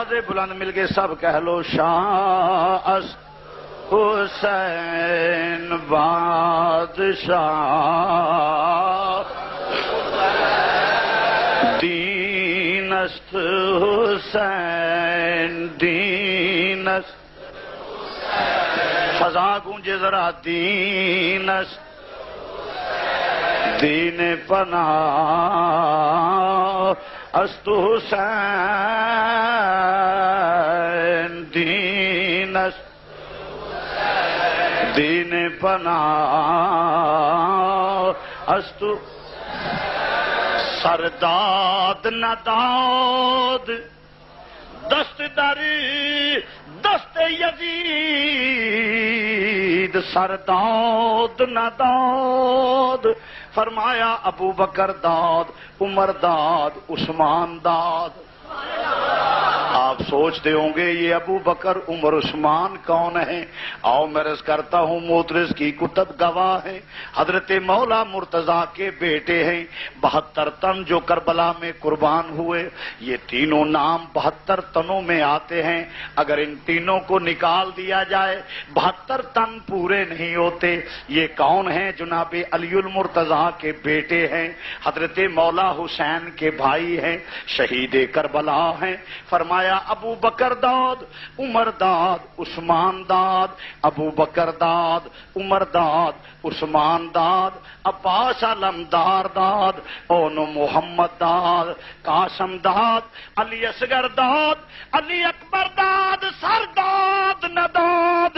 آواز بلند مل کے سب کہہ لو شاہ حسین بادشاہ دین است حسین دین است فضا گونجے ذرا دین است دین پناہ است حسین دین است دین پناہ است سرداد نداد دست دری دست یزید سرداد نداد فرمایا ابو بکر داد عمر داد عثمان داد آپ سوچتے ہوں گے یہ ابو بکر عمر عثمان کون ہیں؟ آؤ میں عرض کرتا ہوں موترز کی کتب گواہ ہیں، حضرت مولا مرتضیٰ کے بیٹے ہیں، 72 تن جو کربلا میں قربان ہوئے، یہ تینوں نام 72 تنوں میں آتے ہیں، اگر ان تینوں کو نکال دیا جائے 72 تن پورے نہیں ہوتے۔ یہ کون ہیں؟ جناب علی المرتضیٰ کے بیٹے ہیں، حضرت مولا حسین کے بھائی ہیں، شہید کربلا ہیں۔ فرمایا ابو بکر داد عمر داد عثمان داد، ابو بکر داد عمر داد عثمان داد، عباس علمدار داد، اون محمد داد، قاسم داد، علی اصغر داد، علی اکبر داد، سر داد نداد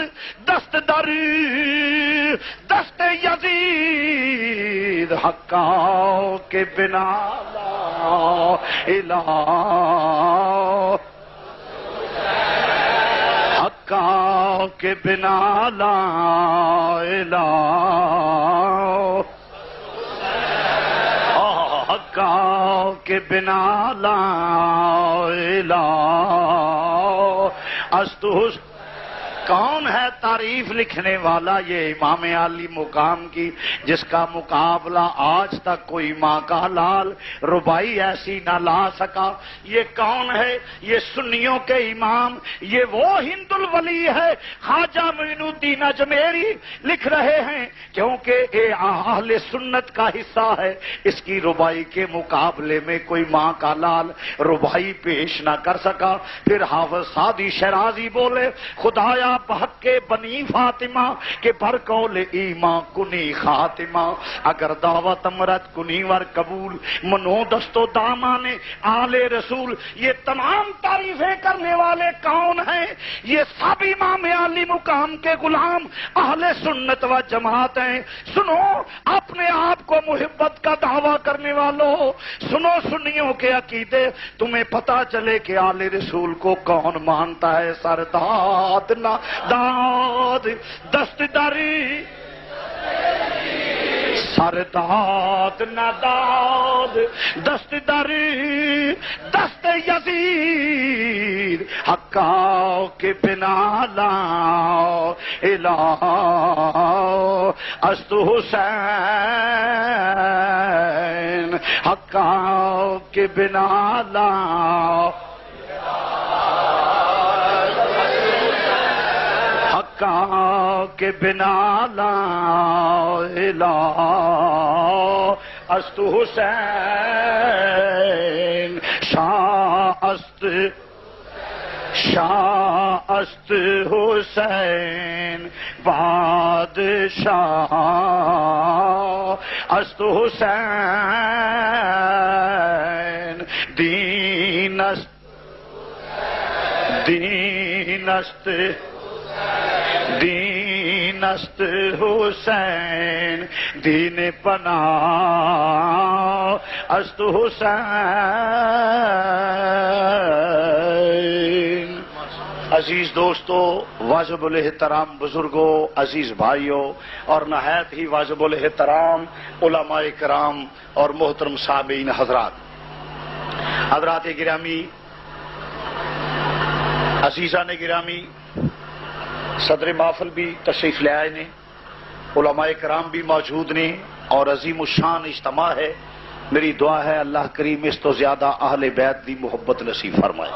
دست دری دست یزید حقا کے بنا لا الہ حقا کے بنا لا الہ حقا کے بنا لا الہ است کون ہے تعریف لکھنے والا؟ یہ امام عالی مقام کی، جس کا مقابلہ آج تک کوئی ماں کا لال ربائی ایسی نہ لا سکا۔ یہ کون ہے؟ یہ سنیوں کے امام، یہ وہ ہند الولی ہے خواجہ معین الدین اجمیری لکھ رہے ہیں، کیونکہ یہ اہل سنت کا حصہ ہے، اس کی ربائی کے مقابلے میں کوئی ماں کا لال ربائی پیش نہ کر سکا۔ پھر حافظ سعدی شیرازی بولے خدایا بحق کے بنی فاطمہ کے برقول ایمان کنی خاتمہ، اگر دعوت امرت کنی ور قبول منو دستو دامان آل رسول۔ یہ تمام تعریفیں کرنے والے کون ہیں؟ یہ سب امام عالی مقام کے غلام اہل سنت و جماعت ہیں۔ سنو اپنے آپ کو محبت کا دعویٰ کرنے والوں، سنو سنیوں کے عقیدے، تمہیں پتا چلے کہ آل رسول کو کون مانتا ہے۔ سرداد نہ داد دست دری سرداد نداد دست دری دست یزید حقا کے بنا لا الہ است حسین حقا کے بنا لا کے بنا لا الہ است حسین شاہ است حسین بادشاہ است حسین دین است دین است دین است حسین دین پناہ است حسین۔ عزیز دوستو، واجب الاحترام بزرگوں، عزیز بھائیوں اور نہایت ہی واجب الاحترام علماء کرام اور محترم سامعین حضرات گرامی، عزیزان گرامی، صدر محفل بھی تشریف لے آئے نے، علماء کرام بھی موجود نے اور عظیم الشان اجتماع ہے۔ میری دعا ہے اللہ کریم اس تو زیادہ اہل بیت دی محبت نصیب فرمائے۔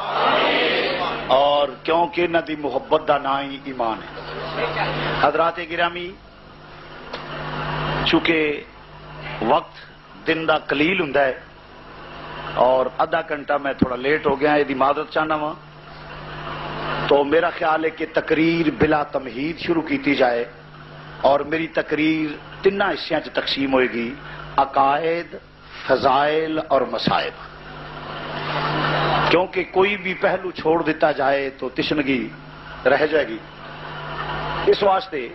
اور کیونکہ انہاں دی محبت دا نام ہی ایمان ہے۔ حضرات گرامی، چونکہ وقت دن دا قلیل ہوندا ہے اور آدھا گھنٹہ میں تھوڑا لیٹ ہو گیا، یہ معذرت چاہنا وا، تو میرا خیال ہے کہ تقریر بلا تمہید شروع کیتی جائے، اور میری تقریر تین حصوں چ تقسیم ہوئے گی: عقائد، فضائل اور مصائب، کیونکہ کوئی بھی پہلو چھوڑ دیتا جائے تو تشنگی رہ جائے گی۔ اس واسطے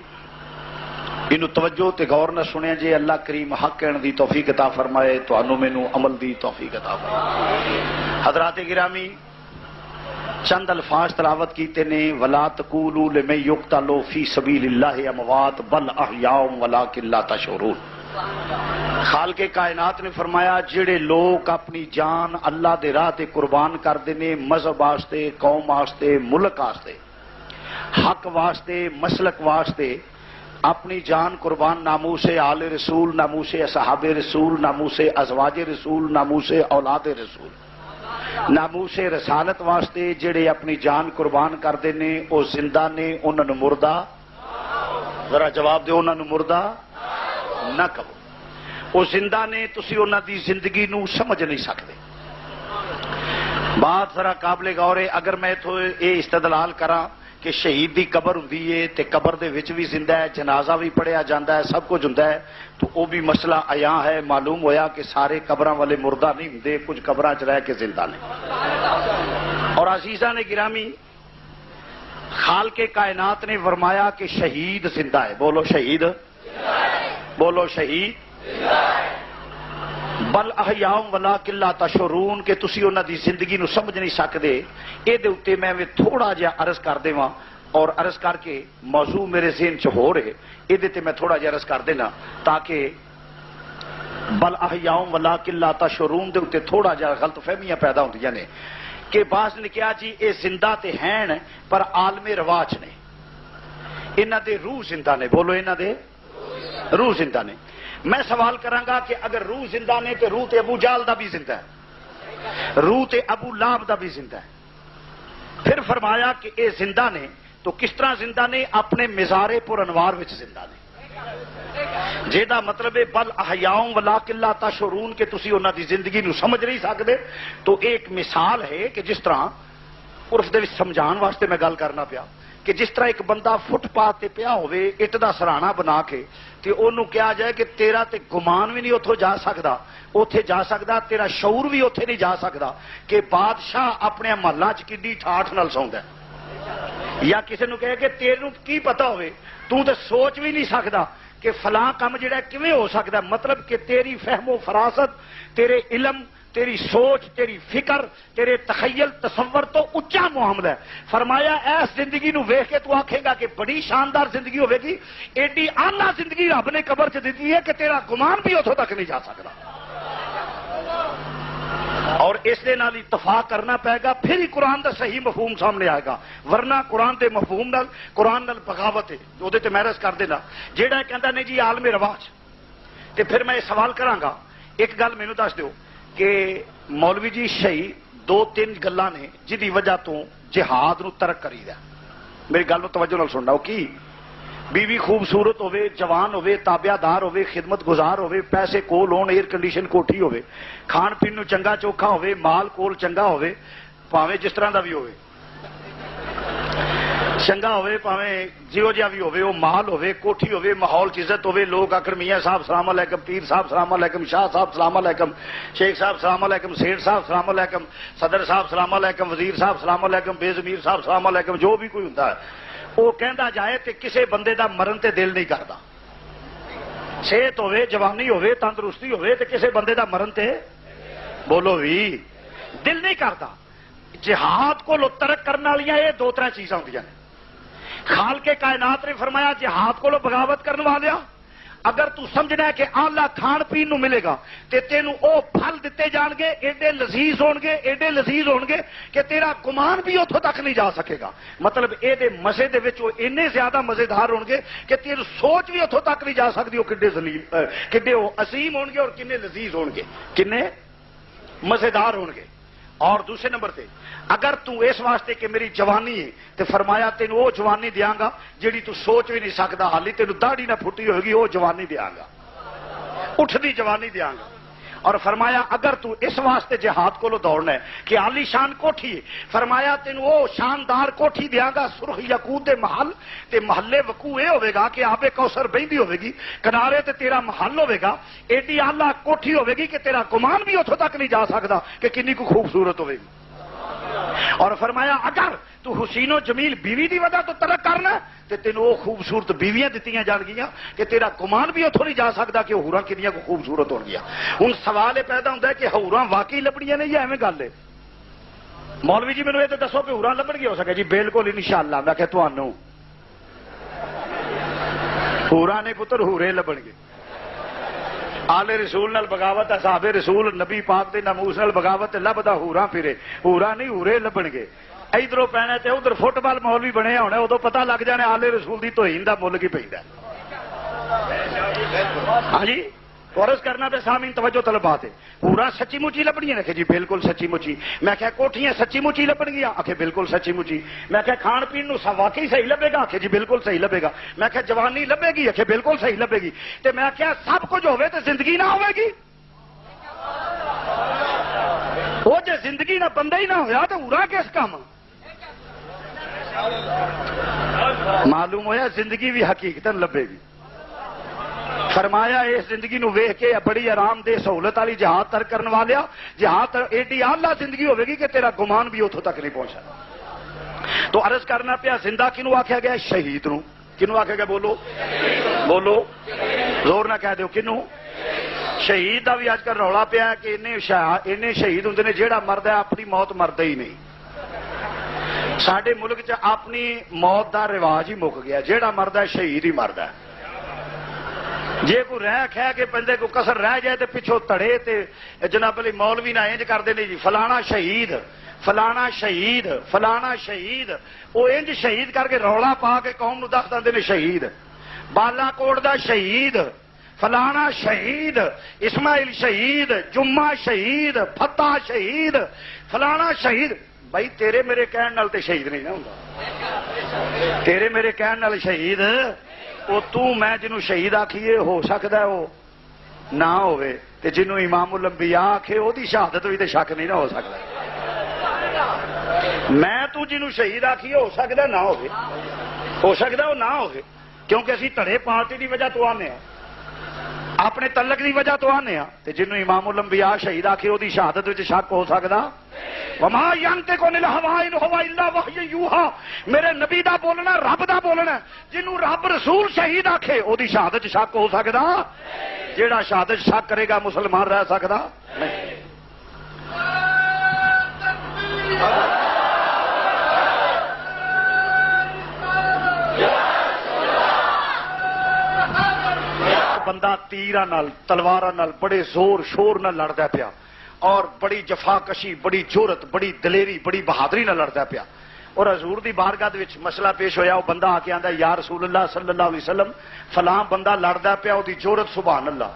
انہوں توجہ تے غور نہ سنیا جے، اللہ کریم حق کہن دی توفیق عطا فرمائے، تانوں مینوں عمل دی توفیق عطا فرمائے۔ حضرات گرامی، چند الفاظ تلاوت کیتے نے: ولا تقولوا لمن يقتل في سبيل الله اموات بل احياء ولكن لا تشعرون۔ خالق کائنات نے فرمایا جڑے لوگ اپنی جان اللہ دے راہ تے قربان کردے نے، مذہب واسطے، قوم واسطے، ملک واسطے، حق واسطے، مسلک واسطے اپنی جان قربان، ناموس آل رسول، ناموس اصحاب رسول، ناموس ازواج رسول، ناموس اولاد رسول، ناموس رسالت واسطے جڑے اپنی جان قربان کردے نے، او زندہ نے، انہاں نوں مردہ، ذرا جواب دیو، انہاں نوں مردہ نہ کہو، وہ زندہ نے، تسی انہاں دی زندگی نو سمجھ نہیں سکتے۔ بات ذرا قابل غور ہے، اگر میں تو یہ استدلال کراں کہ شہید دی قبر ہوندی ہے تے قبر دے وچ بھی زندہ ہے، جنازہ بھی پڑھیا جاندا ہے، سب کچھ ہوندا ہے، تو وہ بھی مسئلہ عیاں ہے، معلوم ہویا کہ سارے قبراں والے مردہ نہیں ہوندے، کچھ قبراں چ رہ کے زندہ نے۔ اور عزیزاں نے گرامی، خالق کائنات نے فرمایا کہ شہید زندہ ہے، بولو شہید، بولو شہید، بل احیاء ولکن لا تشعرون، کہ تسی انہاں دی زندگی نو سمجھ نہیں سکدے۔ اے دے اوتے میں تھوڑا جہا عرض کر دیواں، اور عرض کر کے موضوع میرے ذہن چ ہو رہے، اے دے تے میں تھوڑا جہا عرض کر دینا تاکہ بل احیاء ولکن لا تشعرون دے اوتے تھوڑا جہا غلط فہمیاں پیدا ہوندیاں نے کہ بعض نے کہا جی اے زندہ تے ہیں پر عالم رواج نے، انہاں دے روح زندہ نے، بولو انہاں دے روح زندہ نے۔ میں سوال کراں گا کہ اگر روح زندہ نے تو روح تے ابو جہل دا بھی زندہ ہے، روح تے ابو لہب دا بھی زندہ ہے۔ پھر فرمایا کہ اے زندہ نے تو کس طرح زندہ نے؟ اپنے مزارے پر انوار وچ زندہ نے، جیدا مطلب ہے بل احیاء ولکن لا تشعرون کہ تسی انہاں دی زندگی نو سمجھ نہیں سکدے۔ تو ایک مثال ہے کہ جس طرح عرف دے وچ سمجھان واسطے میں گل کرنا پیا کہ جس طرح ایک بندہ فٹ پاتھ تے پیا ہوئے اٹ دا سرانا بنا کے تے انہوں کہا جائے کہ تیرا تے گمان بھی نہیں اتھوں جا سکدا، اوتھے جا سکدا، تیرا شعور بھی اوتھے نہیں جا سکدا کہ بادشاہ اپنے محلہ چ کڈی ٹھاٹھ نال سوندا ہے، یا کسی نو کہے کہ تینوں کی پتہ ہوئے، تو تے سوچ بھی نہیں سکدا کہ فلاں کام جڑا کیویں ہو سکدا ہے۔ مطلب کہ تیری فہم و فراست، تیرے علم، تیری سوچ، تیری فکر، تیرے تخیل، تصور تو اچا معاملہ ہے۔ فرمایا ایس زندگی نو ویکھ کے تو آکھے گا کہ بڑی شاندار زندگی ہوے گی، ایڈی اعلیٰ زندگی رب نے قبر چ دیتی ہے کہ تیرا گمان بھی اتوں تک نہیں جا سکتا۔ اور اس دے نال اتفاق کرنا پائے گا، پھر ہی قرآن دا صحیح مفہوم سامنے آئے گا، ورنہ قرآن دے مفہوم نال قرآن نال بغاوت ہے۔ وہ تے میں عرض کر دینا جیڑا کہندا نہیں جی عالم رواج، تے پھر میں یہ سوال کراں گا، ایک گل مینوں دس دیو کہ مولوی جی شہی دو تین گلاں نے جدی وجہ تو جہاد نو ترک کری دا۔ میری گل نو توجہ نال سننا، کی بیوی خوبصورت ہوے، جوان ہوے، تابعہ دار ہوے، خدمت گزار ہوے، پیسے کول ہون، ایئر کنڈیشن کوٹھی ہوے، کھان پین نو چنگا چوکھا ہوے، مال کول چنگا ہوے، پاویں جس طرح دا بھی ہوے، چنگا ہوے، پاویں جیو جہا بھی ہوے، وہ مال ہوے، کوٹھی ہوے، ماحول عزت ہوے، لوگ آخر میاں صاحب سلام علیکم، پیر صاحب سلام علیکم، شاہ صاحب سلام علیکم، شیخ صاحب سلام علیکم، سیٹھ صاحب سلام علیکم، صدر صاحب سلام علیکم، وزیر صاحب سلام علیکم، بے ضمیر صاحب سلام علیکم، جو بھی کوئی ہوتا ہے وہ کہندا جائے تے کسے بندے دا مرن تے دل نہیں کردا۔ صحت ہوے، جوانی ہوے، تندرستی ہوے تے کسے بندے دا مرن تے بولو بھی دل نہیں کردا۔ جہاد کو لو ترک کرنے والی یہ دو تر چیزاں ہوندیاں نے۔ خالق کائنات نے فرمایا جہاد کو لو بغاوت کرنے والیا، اگر تو سمجھنا ہے کہ آلہ کھان پین نو ملے گا تے تینوں او پھل دیتے جان گے، ایڈے لذیذ ہون گے، ایڈے لذیذ ہون گے کہ تیرا گمان بھی اتھوں تک نہیں جا سکے گا۔ مطلب اے دے مزے دے وچ اینے زیادہ مزیدار ہون گے کہ تیری سوچ بھی اتھوں تک نہیں جا سکتی، وہ کڈے ذلیل، کڈے وہ عظیم ہون گے اور کنے لذیذ ہون گے، کنے مزیدار ہون گے۔ اور دوسرے نمبر تے اگر تو اس واسطے کہ میری جوانی ہے تو فرمایا تینوں وہ جوانی دیاں گا جیڑی تو سوچ بھی نہیں سکتا، حالی تینوں داڑھی نہ پھٹی ہوئے گی، وہ جوانی دیاں گا، اٹھتی جوانی دیاں گا۔ اور فرمایا اگر تو اس واسطے جہاد کو دوڑنا ہے کہ عالی شان کوٹھی ہے، فرمایا تینوں وہ شاندار کوٹھی دیاں گا سرخ یاقوت دے محل تے محلے وقوع اے ہوے گا کہ آبے کوثر بہندی ہوے گی، کنارے تے تیرا محل ہوے گا، ایڈی اعلیٰ کوٹھی ہوے گی کہ تیرا گمان بھی اتھوں تک نہیں جا سکتا کہ کنی کو خوبصورت ہوے گی۔ اور فرمایا اگر تو حسین و جمیل بیوی دی وجہ تو ترک کرنا تے تینوں وہ خوبصورت بیویاں دتیاں جان گیاں کہ تیرا گمان بھی اتھوں نہیں جا سکتا کہ ہوراں کنیاں کو خوبصورت ہون گیا۔ ہن سوال یہ پیدا ہوتا ہے کہ ہوراں واقعی لبڑیاں نے یا ایویں گل ہے؟ مولوی جی مینوں یہ تو دسو کہ ہوراں لبڑ گیا ہو سکے؟ جی بالکل انشاءاللہ، میں کہ تانوں ہوراں نے پتر ہورے لبڑ گے۔ آل رسول نال بغاوت، اصحاب رسول نبی پاک دے ناموس نال بغاوت لبدا ہوراں پھرے، ہوراں نہیں ہورے لبن گے۔ ادھروں پینا تے ادھر فٹ بال مولوی بنے ہونا، ادو پتہ لگ جانا آل رسول دی توہین دا مل کی پیندا۔ ہاں جی عرض کرنا تے سامعین توجہ طلب بات ہے، پورا سچی مچی لبنی ہے کہ جی بالکل سچی مچی۔ میں کہ کوٹھیاں سچی مچی لبن گیا؟ آخے بالکل سچی مچی۔ میں کہ کھان پین نو واقعی صحیح لبے گا؟ آخے جی بالکل صحیح لبے گا۔ میں کہ جوانی لبے گی؟ آخے بالکل صحیح لبے گی۔ تے میں کیا سب کچھ ہوے تے زندگی نہ ہوے گی؟ وہ جے زندگی نہ بندہ ہی نہ ہویا تے ہورا کس کام؟ معلوم ہویا زندگی بھی حقیقتاً لبے گی۔ فرمایا اس زندگی نو ویکھ کے بڑی آرام دہ سہولت والی جہاد ترک کرنے والیا، جہاد ایڈی اعلیٰ زندگی ہوے گی کہ تیرا گمان بھی اتھوں تک نہیں پہنچا۔ تو عرض کرنا پیا زندہ کنو آکھیا گیا؟ شہید نو۔ کنو آکھیا گیا؟ بولو بولو زور نہ کہہ دیو، کنو؟ شہید دا بھی اج کل رولا پیا ہے کہ انہیں شہید ہوندے نے جیڑا مرد ہے اپنی موت مردا ہی نہیں۔ ساڈے ملک چ اپنی موت دا رواج ہی مک گیا، جیڑا مرد ہے شہید ہی مرد ہے۔ جے کو رہ کھہ کے بندے کو کسر رہ جائے تے پچھو تڑے تے جناب علی مولوی نہ انج کردے نے جی فلانا شہید فلانا شہید فلانا شہید، وہ انج شہید کر کے رولا پا کے قوم نو دس دے نے شہید، بالا کوٹ دا شہید، فلانا شہید، اسماعیل شہید، جمعہ شہید، فتح شہید، فلانا شہید۔ بھائی تیرے میرے کہن نال تے شہید نہیں نہ ہوندا، تیرے میرے کہن نال شہید وہ تو میں جنوں شہید آکھیے ہو سکتا ہے وہ نہ ہوئے، تے جنوں امام الانبیاء آکھے وہ دی شہادت بھی تے شک نہیں نہ ہو سکتا۔ میں تو جنوں شہید آکھیے ہو سکتا ہے نہ ہوئے، ہو سکتا ہے وہ نہ ہوئے، کیونکہ اسی تڑے پارٹی دی وجہ تو آنے ہیں، اپنے تعلق دی وجہ تو آنے ہیں، تے جنوں امام الانبیاء شہید آکھے وہ دی شہادت وچ شک ہو سکتا؟ وما ينطق عن الهوى ان هو الا وحي يوحى، میرے نبی دا بولنا رب دا بولنا، جنوں رب رسول شہید آکھے او دی شہادت شک ہو سکدا؟ جیڑا شہادت شک کرے گا مسلمان رہ سکدا نہیں۔ بندہ تیراں نال تلواراں نال بڑے زور شور نال لڑدا پیا اور بڑی جفا کشی، بڑی جرت، بڑی دلیری، بڑی بہادری نہ لڑتا پیا، اور حضور دی بارگاہ دے وچ مسئلہ پیش ہویا، وہ بندہ آ کے آندا یا رسول اللہ صلی اللہ علیہ وسلم فلاں بندہ لڑدا پیا، او دی جرت سبحان اللہ،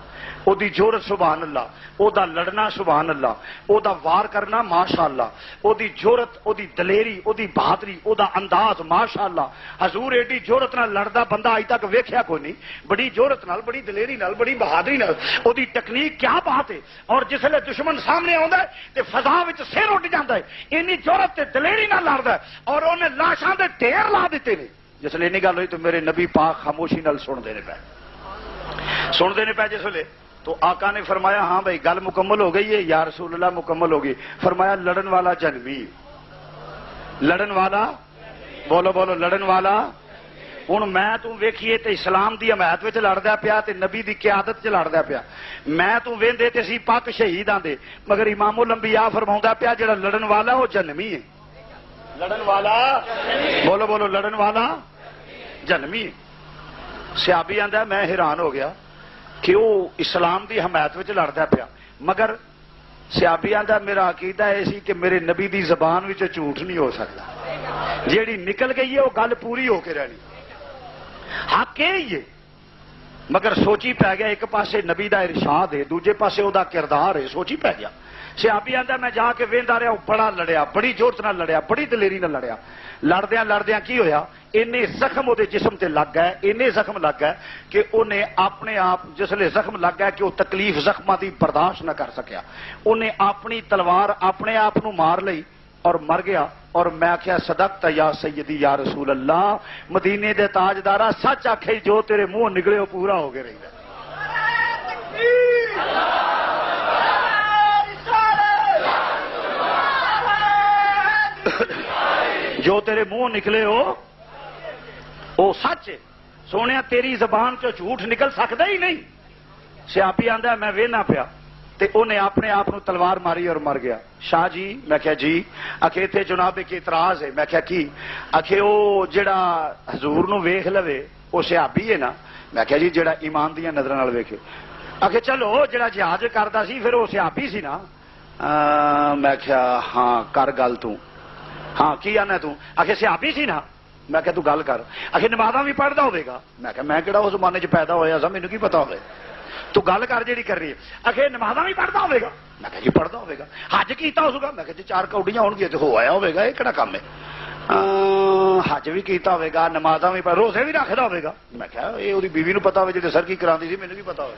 او دی جرت سبحان اللہ، او دا لڑنا سبحان اللہ، او دا وار کرنا ماشاءاللہ، او دی جرت، او دی دلیری، او دی بہادری، او دا انداز ماشاءاللہ۔ حضور ایڈی جرت نال لڑدا بندہ اج تک ویکھیا کوئی نہیں، بڑی جرت نال، بڑی دلیری نال، بڑی بہادری نال، او دی ٹیکنیک کیا بات ہے۔ اور جس ویلے دشمن سامنے آندا ہے تے فضا وچ سر اٹھ جاندا ہے، اینی جرت تے دلیری نال لڑدا ہے، اور اونے لاشاں دے ڈھیر لا دتے نے۔ جس ویلے اینی گل ہوئی تو میرے نبی پاک خاموشی نال سن دے نے پے جس ویلے تو آقا نے فرمایا ہاں بھائی گل مکمل ہو گئی ہے یا رسول اللہ مکمل ہو گئی؟ فرمایا لڑن والا جنمی، لڑن والا بولو بولو لڑن والا۔ ہوں میں تو ویکھیے تے اسلام دی حمایت وچ لڑدا پیا تے نبی دی قیادت چ لڑدا پیا، میں تو ویندے تے اسی پاک شہید آندے، مگر امام الانبیاء فرماوندا پیا جڑا لڑن والا وہ جنمی ہے، لڑن والا بولو بولو لڑن والا جنمی ہے۔ صحابی آندا میں حیران ہو گیا کہ وہ اسلام دی حمایت وچ لڑدا پیا، مگر صحابی آندا میرا عقیدہ ہے سی کہ میرے نبی دی زبان وچ جھوٹ نہیں ہو سکتا، جیڑی نکل گئی ہے وہ گل پوری ہو کے رہنی، حق ہی ہے۔ مگر سوچی پی گیا ایک پاسے نبی دا ارشاد ہے، دوجے پاسے او دا کردار ہے، سوچی پی گیا صحابی آندا میں جا کے ویندا رہا، بڑا لڑیا، بڑی جورت نال لڑیا، بڑی دلیری نال لڑیا، لڑدیاں کی ہویا، اینے زخم وہ جسم تے لگ گئے، اینے زخم لگ گئے کہ انہیں اپنے آپ جسلے زخم لگ گیا کہ وہ تکلیف زخماں دی برداشت نہ کر سکیا، انہیں اپنی تلوار اپنے آپ نو مار لئی اور مر گیا۔ اور میں آخیا صدقت یا سیدی یا رسول اللہ، مدینے دے تاجدارا سچ آکھے جو تیرے منہ نکلے وہ پورا ہو کے رہی ہے۔ جو تیرے منہ نکلے وہ سچ ہے، سونے تیری زبان چو جھوٹ نکل سکتا ہی نہیں۔ صحابی آندا میں وینا پیا تے انہیں اپنے آپ نو تلوار ماری اور مر گیا۔ شاہ جی، میں کہا جی، آخے اتنے جناب ایک اعتراض ہے۔ میں کہا کی؟ آخے وہ جڑا حضور نو ویکھ لوے وہ صحابی ہے نا؟ میں کہا جی جڑا ایمان دیاں نظراں نال ویکھے۔ آخے چلو جڑا جہاد کردا سی پھر وہ صحابی سی نا؟ میں کہا ہاں کر گل تو، ہاں کی آنا تو؟ آخے صحابی سی نا؟ میں کہا تو گل کر۔ آخے نمازاں بھی پڑھدا ہوے گا؟ میں کہا میں کہڑا اس زمانے چ پیدا ہویا سا، مینوں کی پتا ہوے، تو گل کر جیڑی کر رہی ہے۔ آخے نمازاں بھی پڑھدا ہوے گا؟ میں کہا جی پڑھدا ہوے گا۔ حج کیتا ہوگا؟ میں کہا جی 4 کوڑیاں ہون گیا تو ہو آیا ہوے گا، یہ کہڑا کام ہے؟ حج بھی کیتا ہوے گا، نمازاں بھی پڑھ، روزے بھی رکھدا ہوے گا؟ میں کہا یہ وہی بیوی نو پتا ہوے جے سر کی کراندی سی، مینوں کی پتا ہوے۔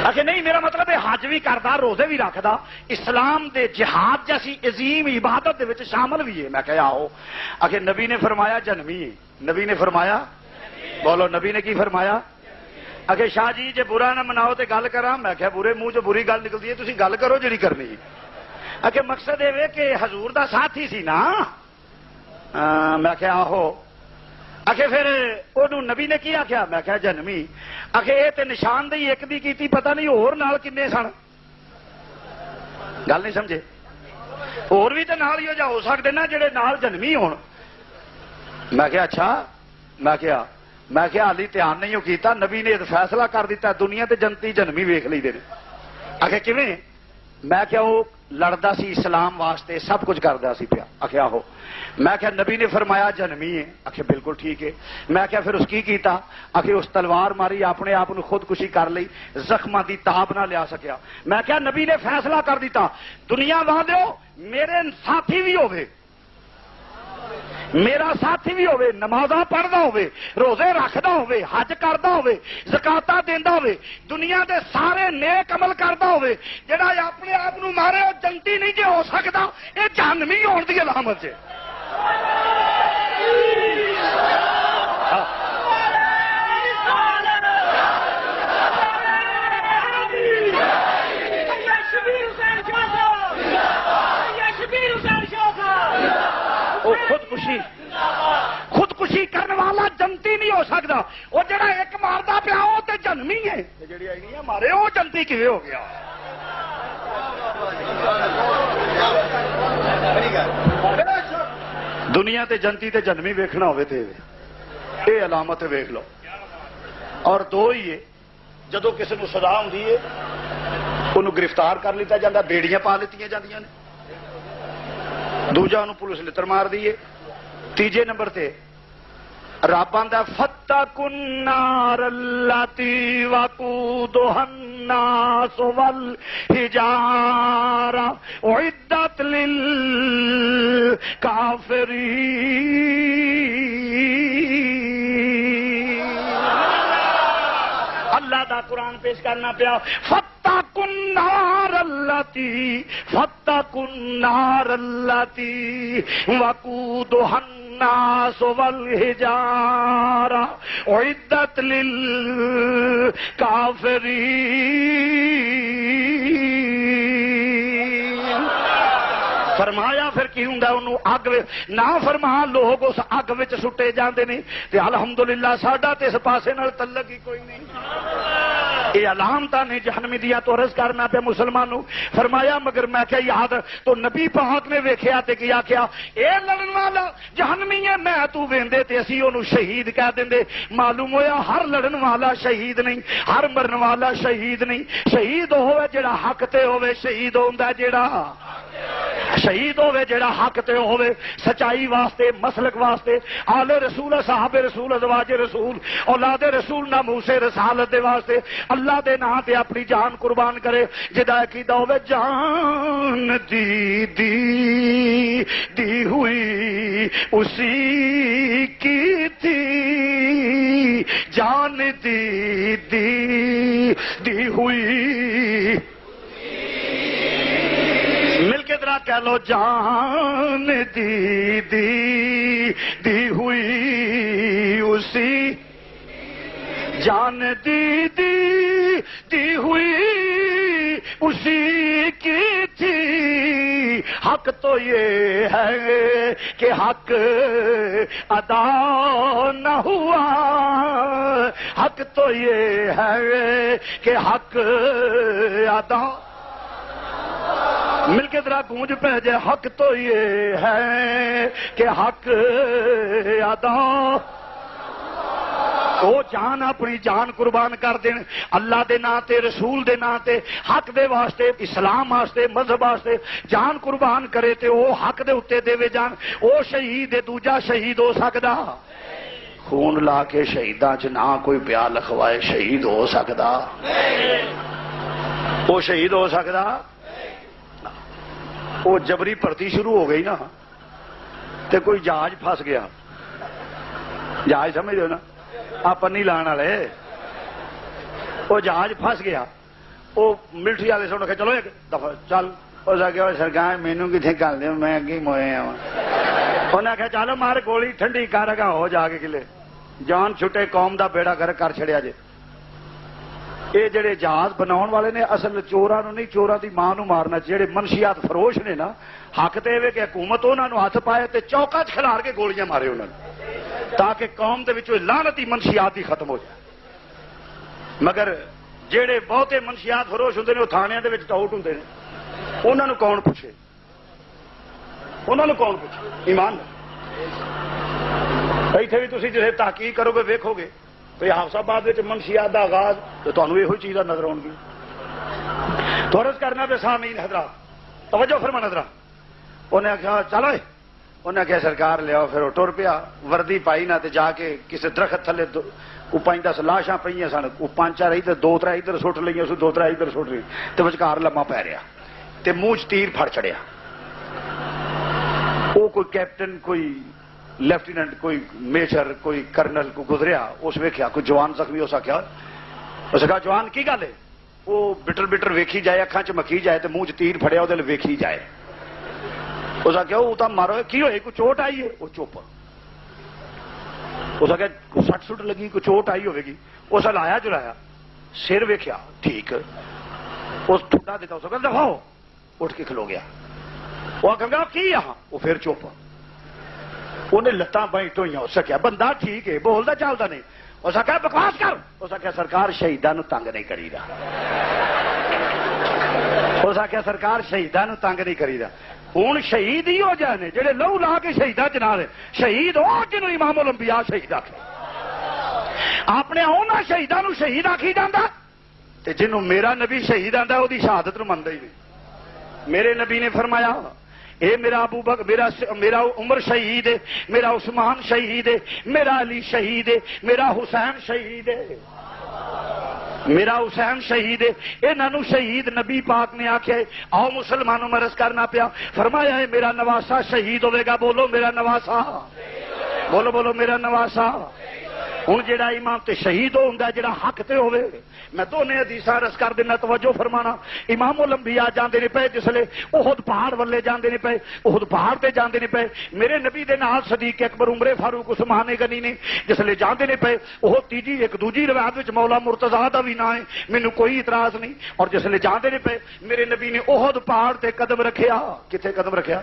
آخے نہیں میرا مطلب ہے حج بھی کردا، روزے بھی رکھدا، اسلام دے جہاد جیسی عظیم عبادت دے وچ شامل بھی ہے۔ میں کہا آؤ۔ آخے نبی نے فرمایا جنمی ہے، نبی نے فرمایا، بولو نبی نے کی فرمایا؟ آخے شاہ جی جے برا نہ مناؤ تے گل کراں؟ میں کہا برے منہ جو بری گل نکلتی ہے تسی گل کرو جڑی کرنی ہے۔ آخے مقصد یہ کہ حضور دا ساتھی سی نا؟ میں کہا آہو۔ آخے پھر انہوں نبی نے کی آخیا؟ میں کہا جنمی۔ آخے یہ تے نشاندہی ایک دی کیتی، پتہ نہیں اور نال کنے سن؟ گل نہیں سمجھے؟ اور بھی تے نال ہی ہو سکتے نا جڑے نال جنمی ہون۔ میں کہا اچھا۔ میں کہا حالی دھیان نہیں ہو کیتا، نبی نے فیصلہ کر دیتا دنیا تے جنتی جنمی ویکھ لئی دے۔ آخے کیویں؟ میں کہا وہ لڑدا سی اسلام واسطے، سب کچھ کردا سی پیا۔ آخے آہو۔ میں کہا نبی نے فرمایا جنمی ہے؟ آخے بالکل ٹھیک ہے۔ میں کہا پھر اس کی کیتا؟ آخے اس تلوار ماری، اپنے آپ کو خودکشی کر لی، زخماں دی تاب نہ لیا سکیا۔ میں کہا نبی نے فیصلہ کر دیتا دنیا والیو میرے ساتھی بھی ہوے، میرا ساتھی بھی ہوے، نمازاں پڑھدا ہوے، روزے رکھدا ہوے، حج کردا ہوے، زکاتاں دیندا ہوے، دنیا دے سارے نیک عمل کردا ہوے، جڑا اپنے آپ نو مارے وہ جنتی نہیں جے ہو سکدا، یہ جہنمی ہون دی علامت ہے۔ خودکشی کرنے والا جنتی نہیں ہو سکتا، وہ جڑا ایک ماردا پیا وہ تے جنمی ہے، جڑی آئی مارے وہ جنتی کیویں ہو گیا؟ دنیا تے جنتی تے جنمی ویکھنا ہوے تے یہ علامت ویکھ لو۔ اور دو ہی ہے، جدو کسی نو سزا ہوندی ہے انہوں گرفتار کر لیتا جاتا، بیڑیاں پا لیتیاں جاندیاں نے، دوجا انہوں پولیس لتر مار دیے، تیجے نمبر تے رب آندا فَاتَّقُوا النَّارَ الَّتِي وَقُودُهَا النَّاسُ وَالْحِجَارَةُ أُعِدَّتْ لِلْكَافِرِينَ۔ اللہ دا قرآن پیش کرنا پیا، فَاتَّقُوا النَّارَ الَّتِي وَقُودُهَا النَّاسُ وَالْحِجَارَةُ أُعِدَّتْ لِلْكَافِرِينَ۔ فرمایا پھر کی ہوں انہوں اگ نہ فرما لوگ اس اگ وچ سٹے جاندے نے تے الحمدللہ ساڈا تے اس پاسے نال تعلق ہی کوئی نہیں۔ یہ علامت نے جہنمی دیا تو عرض کرنا پہ مسلمانوں۔ فرمایا مگر میں کہ یاد تو نبی پاک نے ویکھیا تے کیا کیا اے لڑن والا جہنمی ہے، میں تو ویندے تے اسی اونوں شہید کہہ دیندے۔ معلوم ہویا ہر لڑن والا شہید نہیں، ہر مرن والا شہید نہیں، شہید ہوے جڑا حق تے ہوے، شہید ہوندا جڑا شہید ہوے جڑا حق تے ہوے سچائی واسطے مسلک واسطے آل رسول صحاب رسول ازواج رسول اولاد رسول ناموس رسالت دے واسطے اللہ دے نام تے اپنی جان قربان کرے جدا عقیدہ ہوے جان دی ہوئی اسی کی تھی جان دی ہوئی مل کے ذرا کہہ لو جان دی ہوئی اسی جان دی ہوئی اسی کی تھی حق تو یہ ہے کہ حق ادا نہ ہوا حق تو یہ ہے کہ حق ادا مل کے ذرا گونج پہ جائے حق تو یہ ہے کہ حق ادا وہ جان اپنی جان قربان کر دین اللہ دے نام تے رسول دے نام تے حق دے واسطے اسلام واسطے مذہب واسطے جان قربان کرے تے وہ حق دے اتے دے جان وہ شہید دوجا شہید ہو سکدا خون لا کے شہیداں چ نہ کوئی پیا لکھوائے شہید ہو سکدا وہ شہید ہو سکدا وہ جبری بھرتی شروع ہو گئی نا تے کوئی جہاز پھس گیا جہاز سمجھ دو نا آپ نہیں لان والے وہ جہاز پھس گیا وہ ملٹری والے سے انہیں چلو ایک دفعہ چل اس آگے سرکار مینو کتنے کر دیں میں اگے موئے ہوں انہیں آخیا چلو مار گولی ٹھنڈی کر اگا ہو جا کے کلے جان چھٹے قوم دا بیڑا کر چھڑیا جے یہ جڑے جہاز بناؤ والے نے اصل چوراں نہیں چوراں دی ماں نو مارنا جڑے منشیات فروش نے نا حق تے وے کہ حکومت انہاں نو ہاتھ پائے تے چوکا چ کھلار کے گولیاں مارے انہاں نو تاکہ قوم دے وچوں لعنتی منشیات ہی ختم ہو جائے مگر جڑے بہتے منشیات فروش ہوندے نے وہ تھانیاں دے وچ ٹاؤٹ ہوندے نے انہاں نو کون پوچھے انہاں نو کون پوچھے ایمان ایتھے بھی تسی جے تحقیق کرو گے ویکھو گے تو حافظ آباد منشیات کا آغاز تو تمہیں یہ چیزاں نظر آؤ گی تو عرض کرنا پہ سامعین حضرات توجہ فرما حضرات انہیں آخیا چلو انہیں آخیا سرکار لیا پھر وہ ٹر پیا وردی پائی نہ جا کے کسی درخت تھلے 5-10 لاشاں پہ سن وہ 5-4 ادھر 2-3 ادھر سٹ لی 2-3 ادھر سٹ لی تو وچکار لما پی رہا تو منہ تیر پھڑ چڑیا وہ کوئی کیپٹن کوئی لیفٹیننٹ کوئی میجر کوئی کرنل کو گزریا اس ویکھیا کوئی جوان زخمی ہو سکیا اس کہا جوان کی گل ہے وہ بٹر ویکھی جائے اکھاں چ مکھی جائے تو منہ چ تیر پھڑیا وہ ویکھی جائے اس آخیا وہ تو مارو کی ہوئے کوئی چوٹ آئی ہے وہ چپ اس آخیا سٹ سٹ لگی کوئی چوٹ آئی ہوئے گی اس لایا جلایا سر ویکھیا ٹھیک اس ٹھنڈا دیتا اس کہا دفاؤ اٹھ کے کھلو گیا وہ آخر کی یہاں وہ پھر چپ انہیں لتاں بائی ٹوئیاں اس کیا بندہ ٹھیک ہے بولتا چلتا نہیں اس آخیا بکواس کر اس آخیا سرکار شہیداں تنگ نہیں کری دا اس آخیا سرکار شہیداں تنگ نہیں کری دا ہوں شہید ہی ہو جانے جہے لہو لا کے شہیداں چنا رہے شہید ہو جنہوں امام الانبیاء شہید آخے اپنے انہاں شہیداں نو شہید آکھی جاندا تے جنہوں میرا نبی شہید آندا وہ شہادت نو مندا ہی نہیں میرے نبی نے فرمایا اے میرا ابو بکر میرا عمر شہید ہے میرا عثمان شہید ہے میرا علی شہید ہے میرا حسین شہید ہے میرا حسین شہید ہے انہوں شہید نبی پاک نے آخیا آؤ مسلمانوں میں عرض کرنا پیا فرمایا ہے میرا نواسا شہید ہوئے گا بولو میرا نواسا بولو بولو میرا نواسا ہوں جڑا امام تے شہید ہوندا جڑا حق تے ہوے میں دونوں حدیثاں عرض کر دینا توجہ فرمانا امام الانبیاء جاندے نے پے جسلے احد پہاڑ والے جاندے نے پے احد پہاڑ تے جاندے نے پے میرے نبی دے نال صدیق اکبر عمر فاروق عثمان غنی نے جسلے جاندے نے پے احد تیجی ایک دوجی روایت وچ مولا مرتضی دا وی نام ہے مینوں کوئی اعتراض نہیں اور جسلے جاندے نے پے میرے نبی نے احد پہاڑ تے قدم رکھیا کتے قدم رکھیا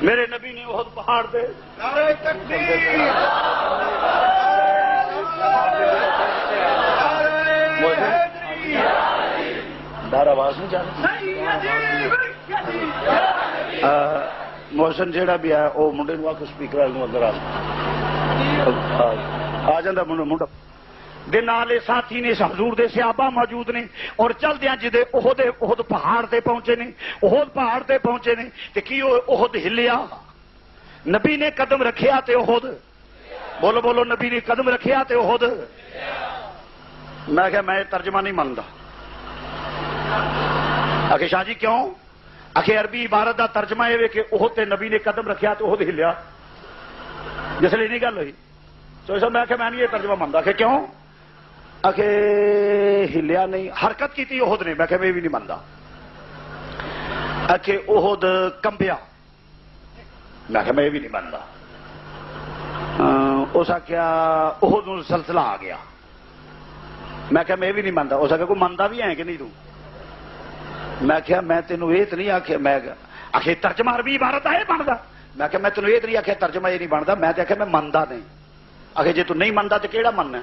میرے نبی نے احد پہاڑ تے نعرہ تکبیر دار آواز نہیں جانا محسن جیڑا بھی ہے وہ منڈے نو آ کے سپیکر والے اندر آ جاتا منڈا دے نالے ساتھی نے حضور دے صحابہ موجود نے اور چلدیاں جدے احد پہاڑ تے پہنچے نے احد پہاڑ تے پہنچے نے تے کی احد ہلیا نبی نے قدم رکھیا تے احد بولو بولو نبی نے قدم رکھیا تے احد میں کہا میں ترجمہ نہیں مانتا آخر شاہ جی کیوں آخر عربی عبارت دا ترجمہ یہ کہ احد تے نبی نے قدم رکھیا تے احد ہلیا جس لیے نہیں گل ہوئی تو میں کہ میں نہیں یہ ترجمہ مانتا کہ کیوں آخر ہلیا نہیں حرکت کی تھی احد نے میں کہ میں بھی نہیں مانتا آخر احد کمبیا میں کہ میں بھی نہیں مانتا اس آخیا احد سلسلہ آ گیا میں کہ میں بھی نہیں مانتا اس آخیا کوئی مانتا بھی ہے کہ نہیں تو میں کہا میں تینوں یہ تو نہیں آخیا میں آخر ترجمہ عربی عبارت ہے بنتا میں کہ میں تینوں یہ تو نہیں آخیا ترجمہ یہ نہیں بنتا میں تو آخیا میں منتا نہیں آخر جی تو نہیں منتا تو کہڑا مننا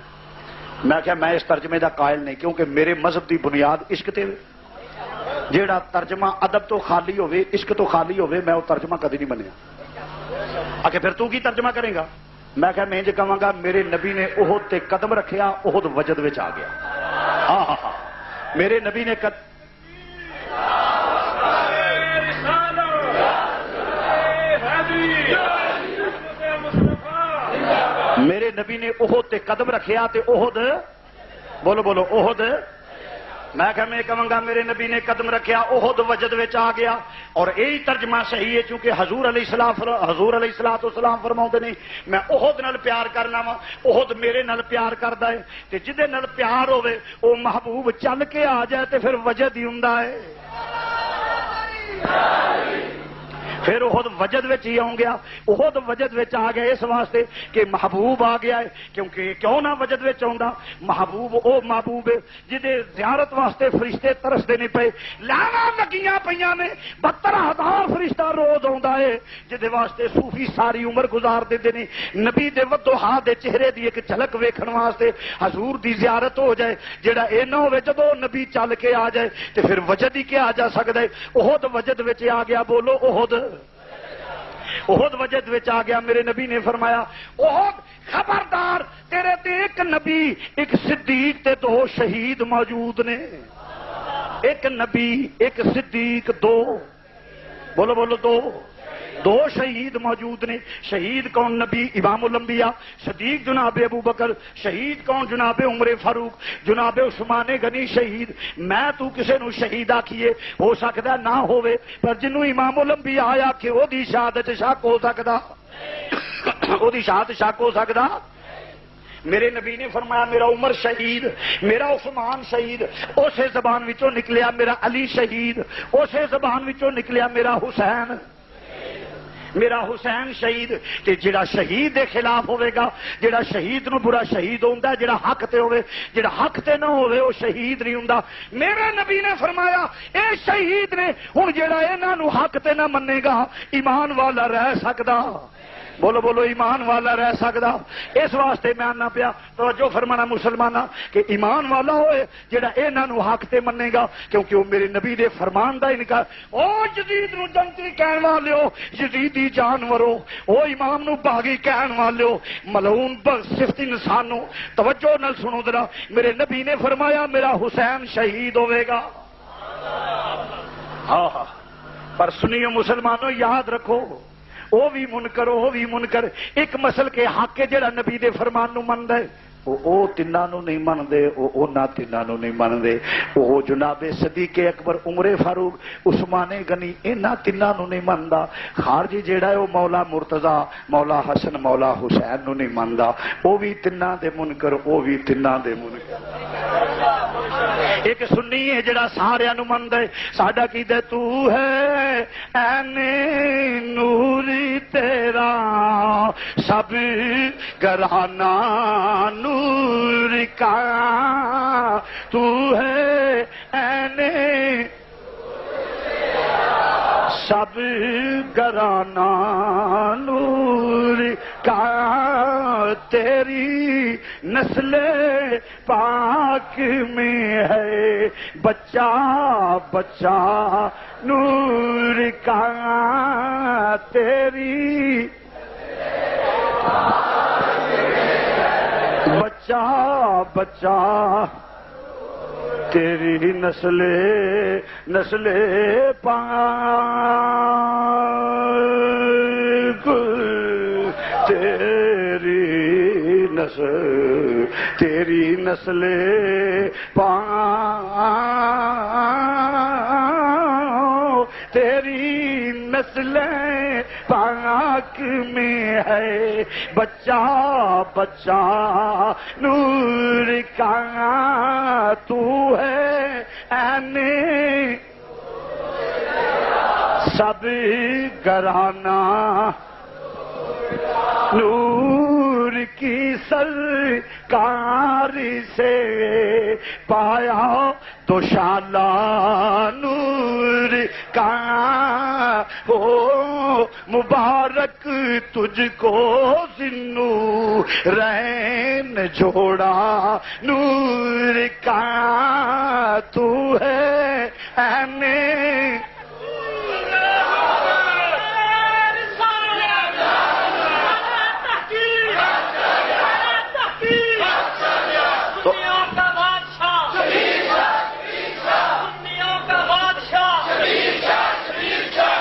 میں کہا میں اس ترجمے دا قائل نہیں کیونکہ میرے مذہب دی بنیاد عشق تے جیڑا ترجمہ ادب تو خالی ہوئے عشق تو خالی ہوئے میں وہ ترجمہ کدی نہیں منیا آخر پھر تو کی ترجمہ کرے گا میں کہا میں جو کہاں گا میرے نبی نے احد تے قدم رکھیا احد وجد وچ آ گیا ہاں ہاں ہاں میرے نبی نے میرے نبی نے احد تے قدم رکھیا تے احد بولو بولو احد میں کہ میں کہوں گا میرے نبی نے قدم رکھیا احد وجد وچ آ گیا اور یہی ترجمہ صحیح ہے چونکہ حضور علیہ الصلوۃ والسلام فرماؤندے نے میں احد نال پیار کرنا وا احد میرے نال پیار کردا ہے تے جدے نال پیار ہوے او محبوب چل کے آ جائے تے پھر وجد ہی ہوندا ہے پھر احد وجد وچ ہی آؤں گیا احد وجد وچ آ گیا اس واسطے کہ محبوب آ گیا ہے کیونکہ کیوں نہ وجد وچ آوندا محبوب او محبوب ہے جدے زیارت واسطے فرشتے ترسدے نہیں پئے لاواں لگیاں پیاں نے 72,000 فرشتہ روز آوندا ہے جدے واسطے صوفی ساری عمر گزار دیندے نے نبی دے وضحا دے چہرے دی ایک جھلک ویکھن واسطے حضور دی زیارت ہو جائے جڑا اے نہ ہوے جدوں نبی چل کے آ جائے تے پھر وجد ہی کیا جا سکدا ہے احد وجد وچ آ گیا بولو احد احد وجد وچ آ گیا میرے نبی نے فرمایا احد خبردار تیرے تے ایک نبی ایک صدیق تے 2 شہید موجود نے ایک نبی ایک صدیق 2 بولو بولو 2 شہید موجود نے شہید کون نبی امام الانبیاء صدیق جناب ابو بکر شہید کون جناب عمر فاروق جناب عثمان غنی شہید میں تو کسے نو شہید آکھیے ہو سکدا نہ ہوئے پر جنوں امام الانبیاء آیا کہ او دی شہادت شک ہو سکدا او دی شہادت شک ہو سکدا میرے نبی نے فرمایا میرا عمر شہید میرا عثمان شہید اسے زبان وچوں نکلیا میرا علی شہید اسے زبان وچوں نکلیا میرا حسین شہید تے جڑا شہید دے خلاف ہوئے گا جڑا شہید نو برا شہید ہوندا ہے جڑا حق تے ہوئے جڑا حق تے نہ ہوئے وہ شہید نہیں ہوندا میرے نبی نے فرمایا اے شہید نے ہن جڑا انہاں نو حق تے نہ منے گا ایمان والا رہ سکدا بولو بولو ایمان والا رہ سکدا اس واسطے میں آنا پیا توجہ فرمانا مسلمانہ کہ ایمان والا ہوئے جڑا انہاں نو حق تے منے گا کیونکہ وہ میرے نبی دے فرمان دا انکار او یزید نو جنتی کہن والے ہو یزیدی جانورو او امام نو باغی کہن والے ہو ملعون صفت انسانو توجہ نال سنو ذرا میرے نبی نے فرمایا میرا حسین شہید ہوئے گا ہاں ہاں پر سنیو مسلمانوں یاد رکھو وہ بھی منکر وہ بھی منکر ایک مسل کے حق ہے جڑا نبی دے فرمان نو مندا ہے وہ تیناں نو نہیں مندے وہ نہ تیناں نو نہیں مندے وہ جناب صدیق اکبر عمر فاروق عثمان غنی انہاں تیناں نو نہیں مندا خارجی جیڑا ہے وہ مولا مرتضی مولا حسن مولا حسین نو نہیں مندا وہ بھی تیناں دے منکر وہ بھی تیناں دے منکر ایک سنی ہے جڑا سارے نو مندا ہے ساڈا کیدا تو ہے این نور تیرا سب گھرانہ نور کا تو ہے این سب گھرانہ نور کا تیری نسل پاک میں ہے بچہ بچہ نور کا تیری بچہ بچہ تیری نسل پاک تیری نسل پاک تیری نسل پاک میں ہے بچہ بچہ نور کا تو ہے عین سب گرانا نور کی سرکار سے پایا تو شالا نور کا ہو مبارک تجھ کو ذنو رین جوڑا نور کا تو ہے عین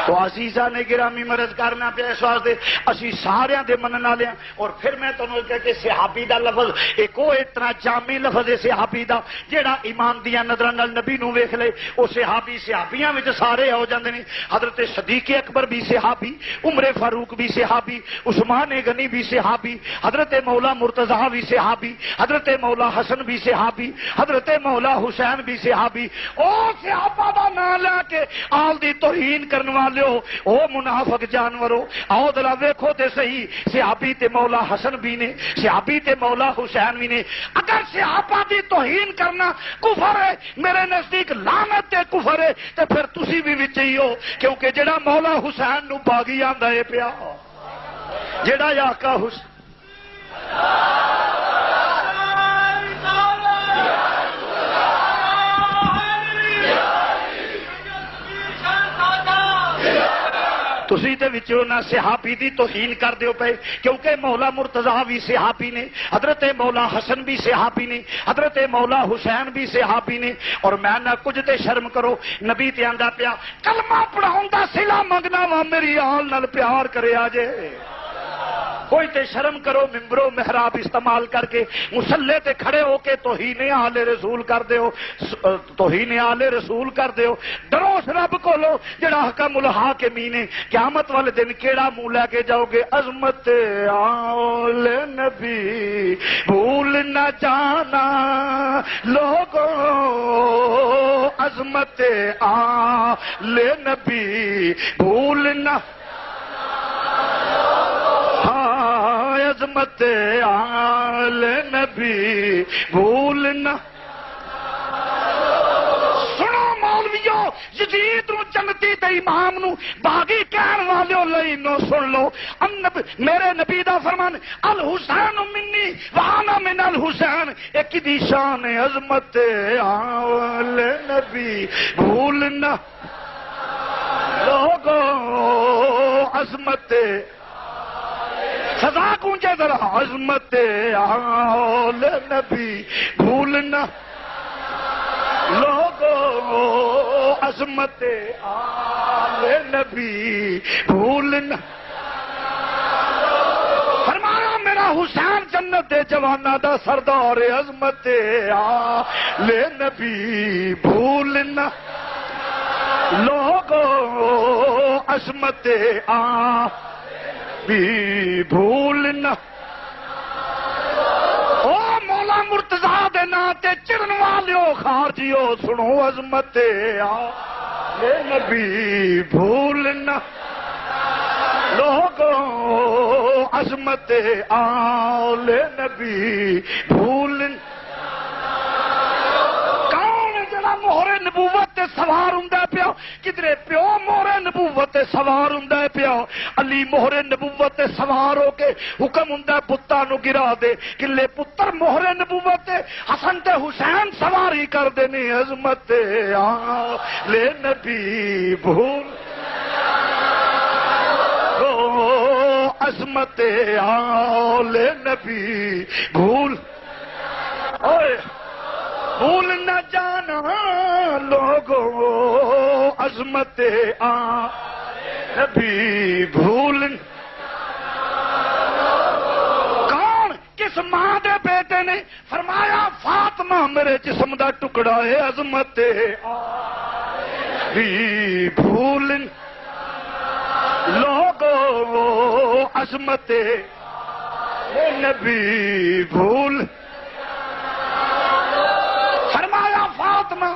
تو عزیزہ نے گرامی مرض کرنا پیا اس واسطے اسی سارے دے منن والے ہیں. اور پھر میں تمہیں کہہ کہ صحابی دا لفظ ایک وہ اتنا جامع لفظ ہے صحابی دا جیڑا ایمان دیاں نظراں نال نبی نو ویکھ لے او صحابی صحابیاں وچ سارے ہو جاندے نے. حضرت صدیق اکبر بھی صحابی, عمر فاروق بھی صحابی, عثمان غنی بھی صحابی, حضرت مولا مرتضیٰ بھی صحابی, حضرت مولا حسن بھی صحابی, حضرت مولا حسین بھی صحابی. او صحابہ دا نام لے کے آل دی توہین کرن والے او منافق جانورو آؤ ذرا ویکھو تے صحیح صحابی تے مولا حسن بھی نے, صحابی تے مولا حسین بھی نے. اگر صحابہ دی توہین کرنا کفر ہے میرے نزدیک لعنت تے کفر ہے تے پھر تسی بھی وچ ہی ہو, کیونکہ جڑا مولا حسین نو باغی آندا ہے پیا جڑا آقا حسین تسی تے وچوں نہ صحابی دی توہین کر دیو پے, کیونکہ مولا مرتضیٰ بھی صحابی نے, حضرت مولا حسن بھی صحابی نے, حضرت مولا حسین بھی صحابی نے. اور میں نہ کچھ تے شرم کرو, نبی تے آندا پیا کلمہ پڑھاؤں دا صلہ منگنا وا میری آل نال پیار کرے آجے. کوئی تے شرم کرو, ممبر و محراب استعمال کر کے مصلے تے کھڑے ہو کے توہین آل رسول کر دیو, توہین آل رسول کر دیو. ڈرو اس رب کو لو جڑا حکم الحاکمین ہے. قیامت والے دن کیڑا منہ لے کے جاؤ گے؟ عظمت آل نبی بھول نہ جانا لوگوں, عظمت آل نبی بھول نہ عظمت آل نبی بھولنا. سنو مولویو, یزید نو جنتی تے امام نو باغی کہن والے لئی نو سن لو. میرے نبی دا فرمان الحسین منی وانا من الحسین, ایک دی شان عظمت آل نبی بھولنا لوگوں, عظمت سزا گونجے ذرا عظمت آل نبی بھولنا لوگوں, عظمت آل نبی بھولنا. فرمایا میرا حسین جنت دے جوانا دا سردار, عظمت آل نبی بھولنا لوگوں, عظمت آل بھی بھولنا. او مولا مرتضیٰ دے نام تے چرن والیو خارجیو سنو, عظمت آل نبی بھولنا لوگوں, عظمت آل نبی بھولنا. مہر نبوت تے سوار ہوندا پیا, کدرے پیو مہر نبوت تے سوار ہوندا پیا. علی مہر نبوت تے سوار ہو کے حکم ہوندا پتاں نو گرا دے, کلے پتر مہر نبوت تے حسن تے حسین سواری کر دے نے. عظمت آل نبی بھول عظمت آل نبی بھول. اوئے بھول نہ جانا لوگوں عظمت نبی بھول کون کس ماں دے بیٹے نے فرمایا فاطمہ میرے جسم دا ٹکڑا ہے عظمت نبی بھول لوگوں عظمت نبی بھول فرمایا فاطمہ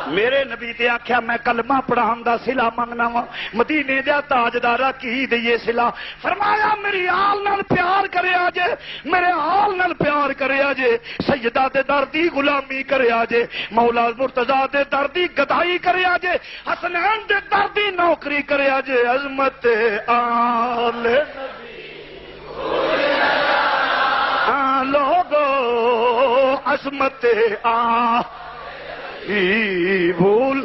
میرے نبی تے آخیا میں کلمہ پڑھان دا صلہ منگنا وا مدینے دے تاجدارا کی دئیے صلہ فرمایا میری آل نال پیار کریا جے میرے آل نال پیار کریا جے سیدہ دے در دی غلامی کریا جے مولا مرتضی دے در دی گدائی کریا جے حسنین دے در دی نوکری کریا جے عظمت آل نبی لوگو عظمت بھول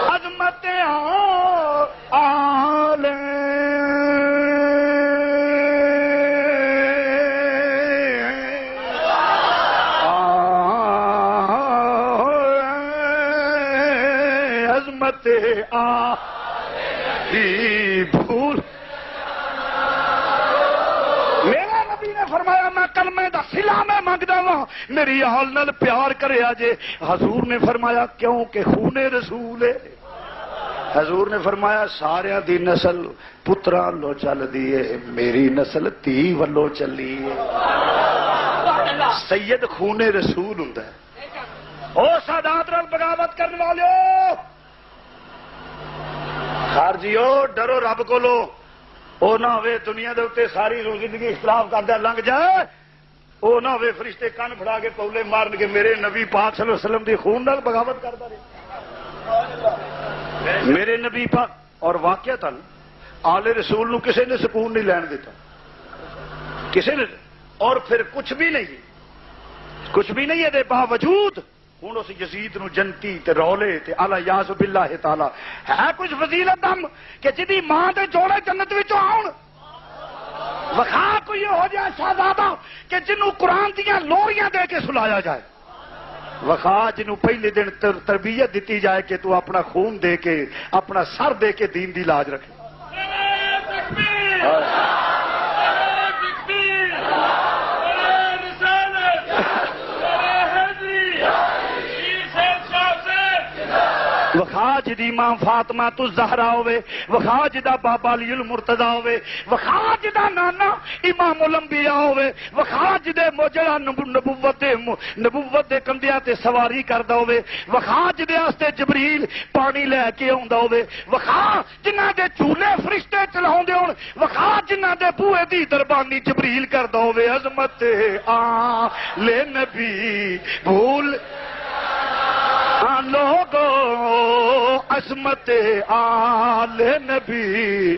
عظمت آل عظمت بھول میرا نبی نے فرمایا میں کلمے دا صلہ میں منگدا وا میری آل نال پیار کریا جے حضور نے فرمایا کیوں کہ خون رسول ہے حضور نے فرمایا سارے دی نسل پتراں لو چل دی ہے میری نسل تھی ولو چلی ہے سید خون رسول ہوندا ہے او سادات نال بغاوت کرنے والو خارجیو ڈرو رب کولو او نہ ہوئے دنیا دے اوتے ساری زندگی اختلاف کردا لنگ جائے او نہ ہوئے فرشتے کان پھڑا کے پولے مارن کے میرے نبی پاک صلی اللہ علیہ وسلم دی خون نال بغاوت کردا رہے میرے نبی پاک اور واقعتاً آل رسول نو کسی نے سکون نہیں لین دیتا کسی نے اور پھر کچھ بھی نہیں ہے دے باوجود ہوں اس یزید نو جنتی تے رولے تے الیاذ باللہ تعالی ہے کچھ فضیلت دم کہ جدی ماں دے جوڑے جنت وچوں آؤن وکھا کوئی ہو جائے شہزادہ کہ جنوں قرآن دیاں لوریاں دے کے سلایا جائے وکھا جنوں پہلے دن تربیت دیتی جائے کہ تو اپنا خون دے کے اپنا سر دے کے دین دی لاج رکھے وخا جدی ماں فاطمہ تو زہرا ہوئے وخا جدا بابا علی المرتضی ہوئے وخا جدا نانا امام الانبیاء ہوئے وخا جدے موجڑا نبوت دے کندیاں تے سواری کردا ہوئے وخا جدے واسطے جبریل پانی لے کے آوندا ہوئے وخا جنہاں دے چولے فرشتے چلاوندے ہون وخا جنہاں دے بوئے دی دربانی جبریل کردا ہوئے عظمت لے نبی بھول لوگو عظمت آل نبی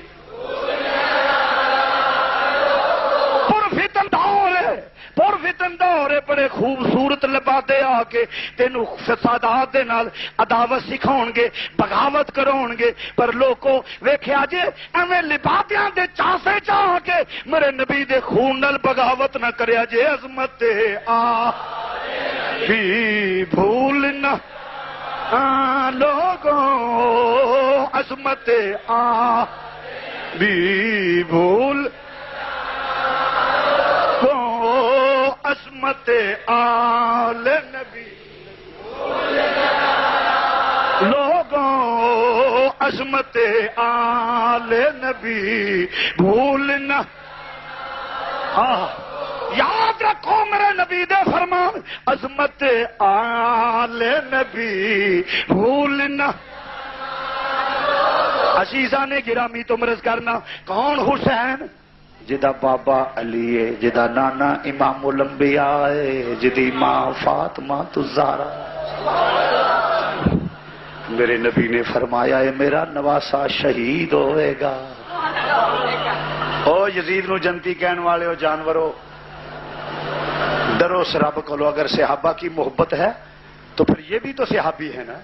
پرفتن دور بڑے خوبصورت لبادے آ کے تینوں فسادات دے نال عداوت سکھاؤن گے بغاوت کراؤن گے پر لوگوں ویکھیا جے ایویں لبادیاں دے چاسے چاہ کے میرے نبی دے خون نال بغاوت نہ کریا جے عظمت آ بھی بھول نہ لوگوں عظمت بھی بھول کو عظمت آل نبی لوگوں عظمت آل نبی بھولنا یاد رکھو میرے نبی دے فرمان عظمت آل نبی بھولنا عزیزان گرامی تو مرض کرنا کون حسین جدا بابا علی ہے جدا نانا امام الانبیاء ہے جدی ماں فاطمہ تو زہرا میرے نبی نے فرمایا ہے میرا نواسا شہید ہوئے گا او یزید نو جنتی کہنے والے ہو جانوروں ڈرو رب کو اگر صحابہ کی محبت ہے تو پھر یہ بھی تو صحابی ہے نا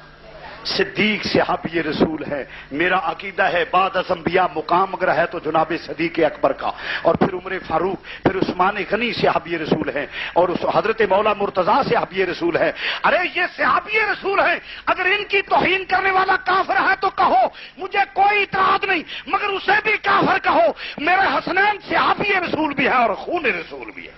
صدیق صحابی رسول ہے. میرا عقیدہ ہے بعد از انبیاء مقام اگر ہے تو جناب صدیق اکبر کا، اور پھر عمر فاروق، پھر عثمان غنی صحابی رسول ہے، اور اس حضرت مولا مرتضیٰ صحابی رسول ہے. ارے یہ صحابی رسول ہے، اگر ان کی توہین کرنے والا کافر ہے تو کہو، مجھے کوئی اعتراض نہیں، مگر اسے بھی کافر کہو. میرے حسنین صحابی رسول بھی ہے اور خون رسول بھی ہے.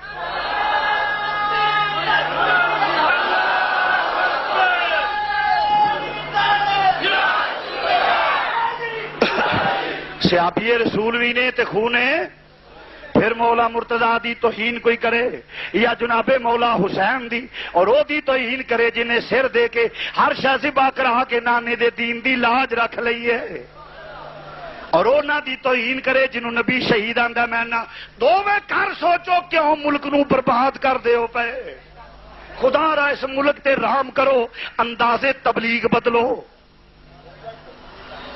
صحابی رسول بھی نے تے خونے. پھر مولا مرتضیٰ دی توہین کوئی کرے یا جناب مولا حسین دی اور او دی توہین کرے جنہیں سر دے کے ہر شاہ ذبح کرا کے نانے دے دین دی لاج رکھ لئیے، اور او نہ دی توہین کرے جنہوں نبی شہید آندا میں نہ دو میں کر سوچو کیوں ملک نو برباد کر دیو پے. خدا را اس ملک تے رحم کرو، انداز تبلیغ بدلو.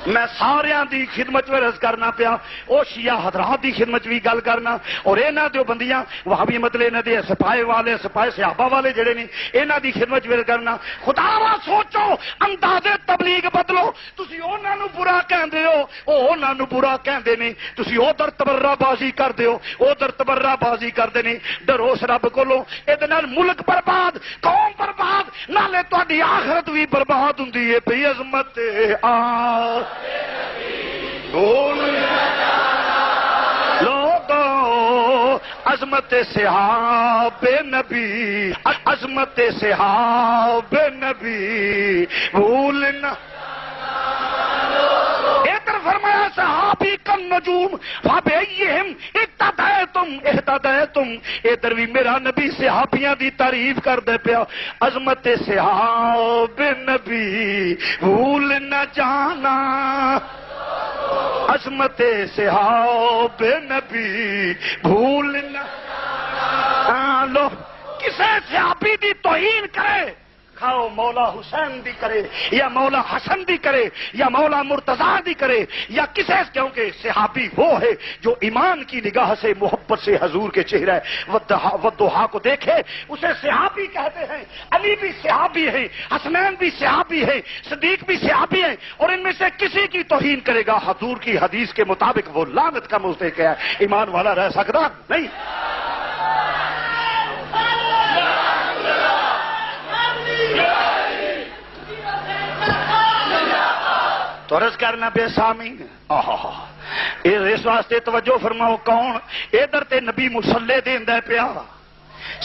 میں ساریاں دی خدمت میں عرض کرنا پیا، او شیعہ حضرات دی خدمت بھی گل کرنا، اور انہاں دیو بندیاں وہابی مطلب انہاں دے سپاہے والے سپاہے صحابہ والے جڑے نے انہاں دی خدمت میں کرنا. خدا را سوچو، انداز تبلیغ بدلو. تسی انہاں نو برا کہندے ہو، او انہاں نو برا کہندے نے. تسی ادھر تبرہ بازی کردے ہو، ادھر تبرہ بازی کردے نے. ڈرو اس رب کولوں، اے نال ملک برباد، قوم برباد، نالے تہاڈی آخرت بھی برباد ہوندی ہے. بے عظمت لوگوں عظمت صحاب نبی، عظمت صحاب نبی بھولنا. ادھر فرمایا صحابی کن نجوم فبأیہم اہتدیتم. ادھر بھی میرا نبی صحابیاں دی تعریف کر دے پیا. عظمت صحاب نبی بھول نہ جانا، عظمت صحاب نبی بھول نہ جانا. لو کسے صحابی دی توہین کرے، کھاؤ مولا حسین دی کرے یا مولا حسن دی کرے یا مولا مرتضیٰ دی کرے یا کسے، کیونکہ صحابی وہ ہے جو ایمان کی نگاہ سے محبت سے حضور کے چہرہ والضحا کو دیکھے اسے صحابی کہتے ہیں. علی بھی صحابی ہے، حسنین بھی صحابی ہے، صدیق بھی صحابی ہے، اور ان میں سے کسی کی توہین کرے گا حضور کی حدیث کے مطابق وہ لعنت کا مستحق ہے. ایمان والا رہ سکتا نہیں. تو عرض کرنا بے سامین اس واسطے توجہ فرماؤ. کون ادھر تے نبی مسلح دیندا پیا،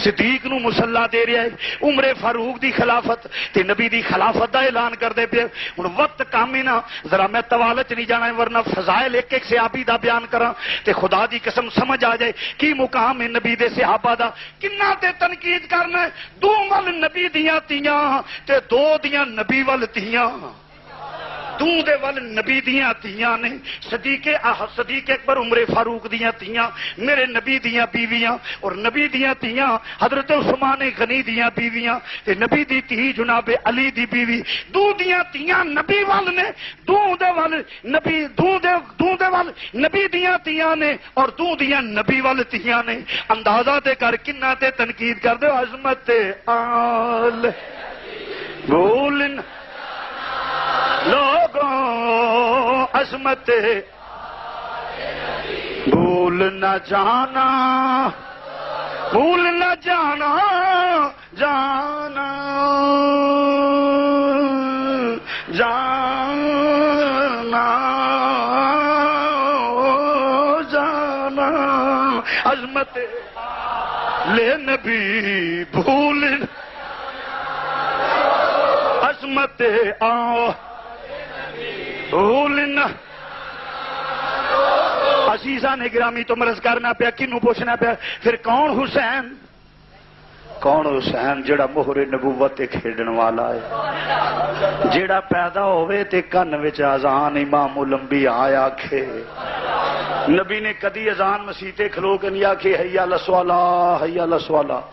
صدیق نو مسلح دے رہا ہے. عمر فاروق دی خلافت تے نبی دی خلافت دا اعلان کر دے پیا. ہن وقت کام ہی نہ، ذرا میں طوالت نہیں جانا ورنہ فضائل ایک ایک صحابی دا بیان کراں تے خدا دی قسم سمجھ آ جائے کی مقام ہے نبی دے صحابہ دا. کنہ تے تنقید کرنا، دو ول نبی دیاں تیاں تے دو دیاں نبی ول تیاں. دوں دے ول نبی دیاں تیاں نے، صدیق اکبر عمر فاروق دیاں تیاں میرے نبی دیاں بیویاں، اور نبی دیاں تیاں حضرت عثمان غنی دیاں بیویاں، تے نبی دی تھی جناب علی دی بیوی. دوں دیاں تیاں نبی ول نے، دوں دے ول نبی دیاں تیاں نے اور دوں دیاں نبی ول تیاں نے. اندازہ تے کر کنہ تے تنقید کر دے. عظمت آل بولن لوگوں، عظمت بھول نہ جانا، بھول نہ جانا، جانا جانا جانا. عظمت لے نبی بھول، عظمت آؤ بھولنا. عزیزہ نے گرامی تو مرض کرنا پیا، کنوں پوچھنا پیا پھر کون حسین؟ کون حسین؟ جڑا مہر نبوت تے کھیڈن والا ہے، جڑا پیدا ہوئے تے کن وچ اذان امام الانبیاء آیا کھے. نبی نے کدی اذان مسیتے کھلو کے نہیں آکھی حی علی الصلاۃ حی علی الصلاۃ.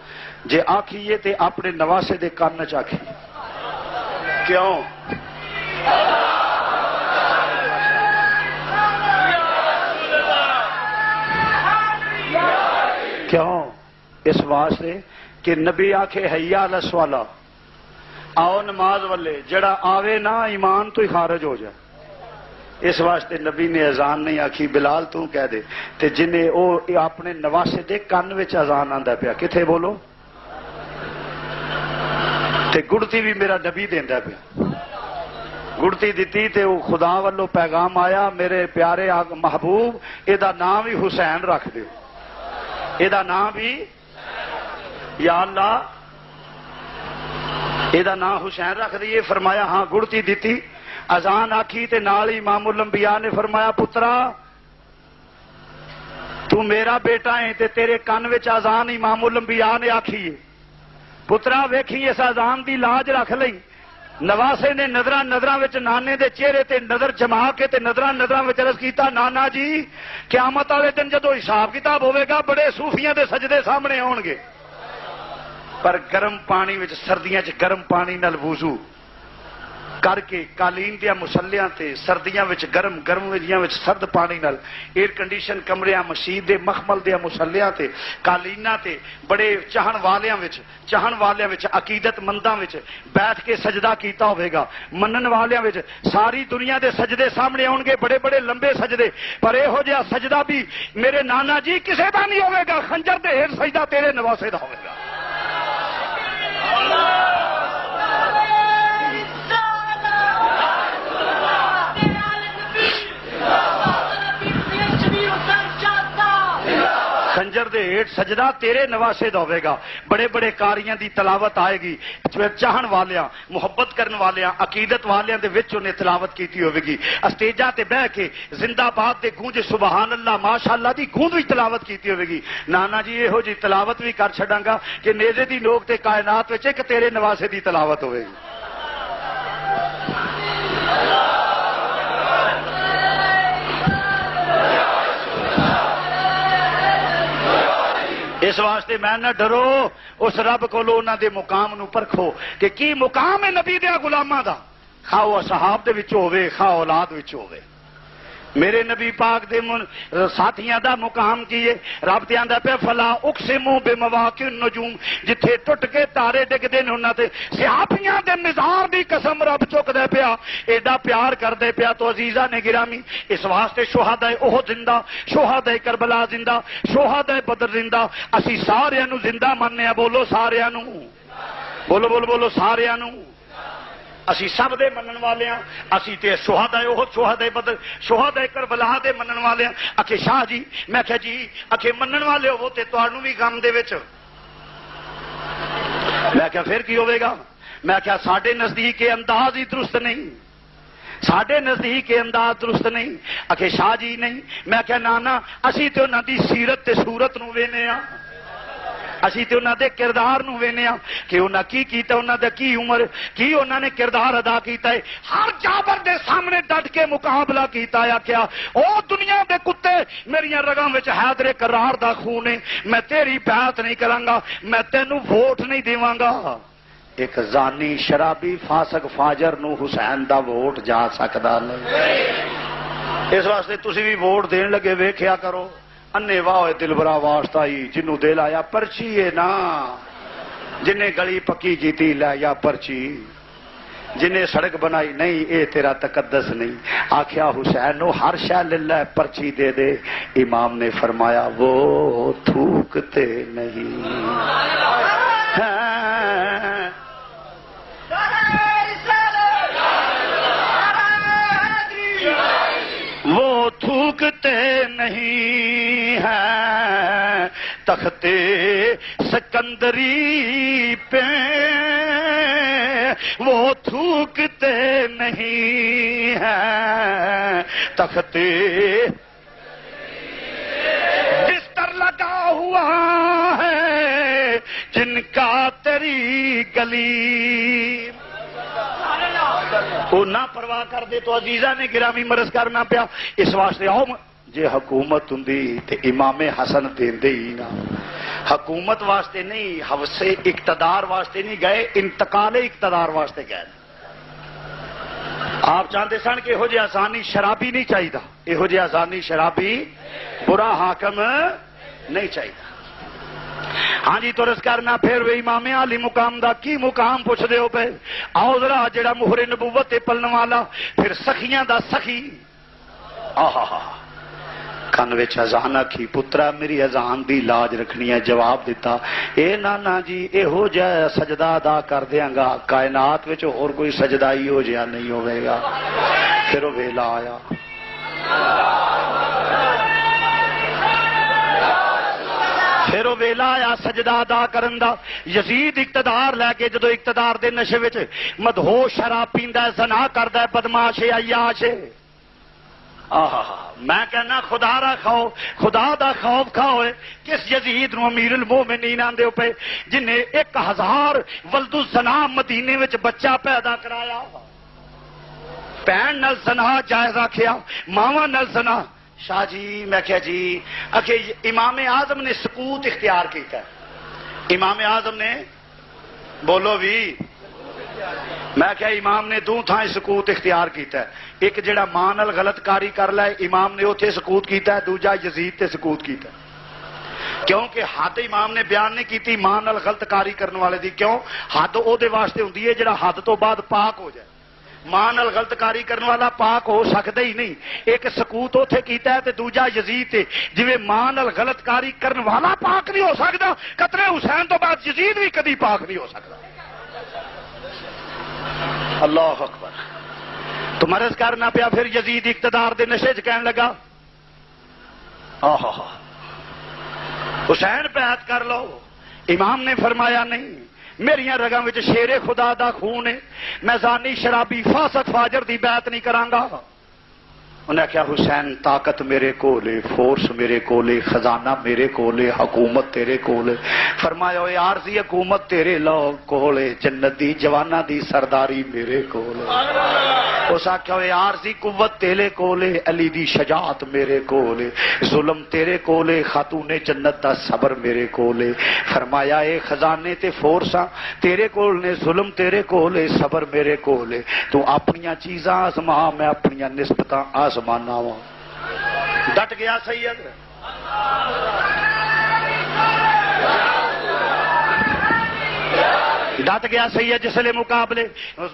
جے آکھیے تے اپنے نواسے دے کن چ آکھی. کیوں؟ کیوں؟ اس واسطے کہ نبی آکھے حی علی الصلاۃ، آؤ نماز والے جڑا آوے نا ایمان تو ہی خارج ہو جائے. اس واسطے نبی نے اذان نہیں آکھی بلال تو کہہ دے. تے جنہیں او اپنے نواسے دے کان وچ اذان آندا پیا کتھے بولو تے گڑتی بھی میرا نبی دیندا پیا. گڑتی دیتی تے وہ خدا والو پیغام آیا میرے پیارے محبوب ایدا نام بھی حسین رکھ دیو. ایدا نام بھی یا اللہ ایدا نام حسین رکھ دیے. فرمایا ہاں. گڑتی دیتی اذان آکھی تے نال امام الانبیاء نے فرمایا پترا تو میرا بیٹا ہے تے تیرے کان وچ اذان امام الانبیاء نے آکھی ہے. پترا ویکھی اس اذان دی لاج رکھ لئی. نواسے نے نظراں نظراں وچ نانے دے چہرے تے نظر جما کے تے نظراں نظراں وچ عرض کیتا نانا جی قیامت والے دن جدوں حساب کتاب ہوے گا بڑے صوفیاں دے سجدے سامنے ہون گے پر گرم پانی وچ سردیاں چ گرم پانی نال وضو کر کے قالین دیا مسلیاں تے سردیاں وچ گرم گرم وچ سرد پانی نال ایئر کنڈیشن کمریاں مسجد دے مخمل دیا مسلیاں تے قالیناں تے بڑے چاہن والیاں وچ عقیدت منداں وچ بیٹھ کے سجدہ کیتا ہوے گا. منن والیاں وچ ساری دنیا دے سجدے سامنے آن گے بڑے بڑے لمبے سجدے پر یہو جہا سجدہ بھی میرے نانا جی کسے دا نہیں ہوے گا. خنجر دے ہیر سجدہ تیرے نواسے دا ہوے گا. خنجر دے ہیٹ سجدہ تیرے نواسے دا ہوے گا. بڑے بڑے قاریاں دی تلاوت آئے گی چاہن والیاں محبت کرن والیاں عقیدت والیاں دے وچ انہیں تلاوت کیتی ہوے گی. اسٹیجاں تے بہ کے زندہ باد دے گونج سبحان اللہ ماشاءاللہ دی گونج وچ تلاوت کیتی ہوے گی. نانا جی یہو جی تلاوت بھی کر چھڈاں گا کہ نیزے دی نوک تے کائنات وچ ایک تیرے نواسے دی تلاوت ہوے گی. اس واسطے میں نہ ڈرو اس رب کو انہاں دے مقام نو پرکھو کہ کی مقام ہے نبی دے غلاماں دا خواہ اصحاب دے وچ ہوے خواہ اولاد وچ ہوے. میرے نبی پاک دے ساتھیاں دا مقام کیے. رب تے آندا پیا فلا اقسم بمواقع النجوم جتھے ٹٹ کے تارے ڈگدے نے انہاں تے صحابیاں دے مزار دی قسم رب چکدا پیا ایڈا پیار کردے پیا. تو عزیزاں نے گرامی اس واسطے شہداء احد زندہ شہداء کربلا زندہ شہداء بدر زندہ اسی سارے نو زندہ مننے. بولو سارے نو بولو بولو بولو سارے نو اسی سب دے منن والے ہاں. اسی تے شہداء احد شہداء بدر شہداء کربلا دے منن والے ہاں. آکھے شاہ جی میں کہا جی آکھے منن والے ہو تے تانوں بھی غم دے وچ. میں کہا پھر کی ہوے گا. میں کہا ساڈے نزدیک انداز ہی درست نہیں ساڈے نزدیک انداز درست نہیں. آکھے شاہ جی نہیں. میں کہا نانا اسی تے انہاں دی سیرت تے صورت نو وینے ہاں اسی تے انہاں دے کردار نو وینے ہاں کہ انہاں کی کیتا انہاں دا کی عمر کی انہاں نے کردار ادا کیتا ہے. ہر جابر دے سامنے ڈٹ کے مقابلہ کیتا ہے. کیا او دنیا دے کتے میریاں رگاں وچ حیدر کرار دا خون ہے میں تیری بیعت نہیں کراں گا میں تینوں ووٹ نہیں دیواں گا. ایک زانی شرابی فاسق فاجر نو حسین دا ووٹ جا سکدا نہیں. اس واسطے تسی بھی ووٹ دین لگے ویکھیا کرو. انے واہ دلبرا واسطہ ہی جنوں دل آیا پرچی ہے نا جنہیں گلی پکی کیتی لے یا پرچی جنہیں سڑک بنائی نہیں اے تیرا تقدس نہیں. آکھیا حسین نو ہر شے للہ پرچی دے دے. امام نے فرمایا وہ تھوکتے نہیں وہ تھوکتے نہیں ہیں تختے سکندری پہ وہ تھوکتے نہیں ہیں تختے بستر لگا ہوا ہے جن کا تیری گلی وہ نہ پرواہ کر دے. تو عزیزاں نے گرامی مرض کرنا پیا. اس واسطے آؤ جے حکومت ہوندی تے امام حسن دیندے ہی نا. حکومت واسطے نہیں حوث اقتدار واسطے نہیں گئے انتقال اقتدار واسطے گئے. آپ چاہتے سن کہ یہو جہا آسانی شرابی نہیں چاہیے یہو جہا آسانی شرابی برا حاکم نہیں چاہیے. ہاں جی ترس کرنا پھر وی امام علی مقام دا کی مقام پوچھ دے ہو پہ آؤ ذرا جڑا مہر نبوت پلن والا پھر سخیاں دا سخی آہا کن وچ اذان آکھی پترا میری اذان دی لاج رکھنی ہے جواب دیتا اے نانا جی اے ہو جائے سجدہ ادا کر دیاں گا کائنات وچ اور کوئی سجدہ ہی ہو جیا نہیں ہوئے گا پھر وہ ویلا آیا پھر وہ ویلا آیا سجدہ ادا کرن دا یزید اقتدار لے کے جدو اقتدار دے نشے وچ مدہوش شراب پیندا ہے زنا کردا ہے بدماش ہے عیاش ہے میں کہنا خدا را کھاؤ خدا دا خوف کھاؤ کس یزید نو امیر المومنین آندے پے جن نے 1000 ولد الزنا مدینے وچ بچہ پیدا کرایا بہن نال زنا جائز رکھیا ماواں نال زنا شاہ جی میں کہا جی امام اعظم نے سکوت اختیار کیتا ہے امام اعظم نے بولو بھی میں کہا امام نے دو تھائیں سکوت اختیار کیتا ہے ایک جڑا ماں نال غلط کاری کر لائے امام نے اوتھے سکوت کیتا ہے دوجا یزید تے سکوت کیتا ہے کیونکہ حد امام نے بیان نہیں کیتی ماں نال غلط کاری کرنے والے دی کیوں حد او دے واسطے ہوندی ہے جڑا حد تو بعد پاک ہو جائے ماں نال غلط کاری کرنے والا پاک ہو سکتا ہی نہیں ایک سکوت اوتھے کیتا ہے تے دوجا یزید تے جویں ماں نال غلط کاری کرنے والا پاک نہیں ہو سکتا قتل حسین تو بعد یزید بھی کدی پاک نہیں ہو سکتا اللہ اکبر تو مرض کرنا پیا پھر یزید اقتدار دے نشے چ کہن لگا حسین بیعت کر لو امام نے فرمایا نہیں میریاں رگاں وچ شیر خدا دا خون ہے میں زانی شرابی فاسق فاجر دی بیعت نہیں کراں گا انہیں کیا حسین طاقت میرے کولے فورس میرے کولے خزانہ میرے کولے حکومت تیرے کولے فرمایا اے عارضی حکومت تیرے لو کولے جنت دی جوانہ دی سرداری میرے کولے اس آکھا اے عارضی قوت تیرے کولے علی دی شجاعت میرے کولے ظلم تیرے کولے خاتون جنت دا صبر میرے کولے فرمایا اے خزانے تے فورساں تیرے کول نے ظلم تیرے کولے صبر میرے کولے تو اپنیاں چیزاں آزما میں اپنیاں نسبتاں آزمانا وا ڈٹ گیا سید ڈٹ گیا سید جس لئے مقابلے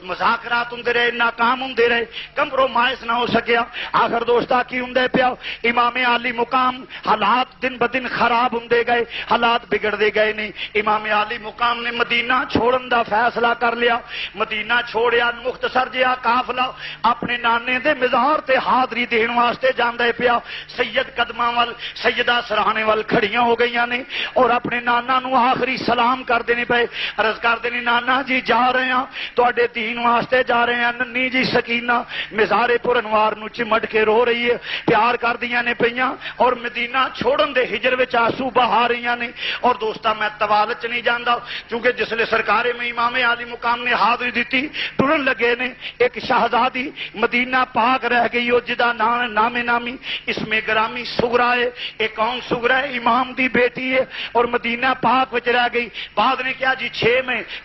مذاکرات ہوں رہے ناکام ہوں رہے کمپرومائز نہ ہو سکیا آخر دوستا کی ہوں پیا امام علی مقام حالات دن بدن خراب ہوں گئے حالات بگڑ دے گئے نہیں امام علی مقام نے مدینہ چھوڑن دا فیصلہ کر لیا مدینہ چھوڑیا مختصر جہا قافلہ اپنے نانے دے مزار تے حاضری دین واسطے جاندے پیا سید قدماں وال سیدہ سرانے وال کھڑیاں ہو گئیاں نے اور اپنے نانا نو آخری سلام کر دینے پے عرض کر دینے نانا جی جا رہے ہیں تواڈے دین واسطے جا رہے ہیں ننی جی سکینہ مزارے پر انوار نو چمٹ کے رو رہی ہے پیار کر دیاں نے پیاں اور مدینہ چھوڑن دے ہجر وچ آنسو بہا رہیاں نے اور دوستا میں طوالت نہیں جاندا کیونکہ جس لے سرکار میں امام علی مقام نے حاضری دیتی ٹرن لگے نے ایک شہزادی مدینہ پاک رہ گئی اور جدا نام نامی اس میں گرامی سغرا ہے ایک کون سغرا ہے امام دی بیٹی ہے اور مدینہ پاک وچ رہ گئی بعد نے کیا جی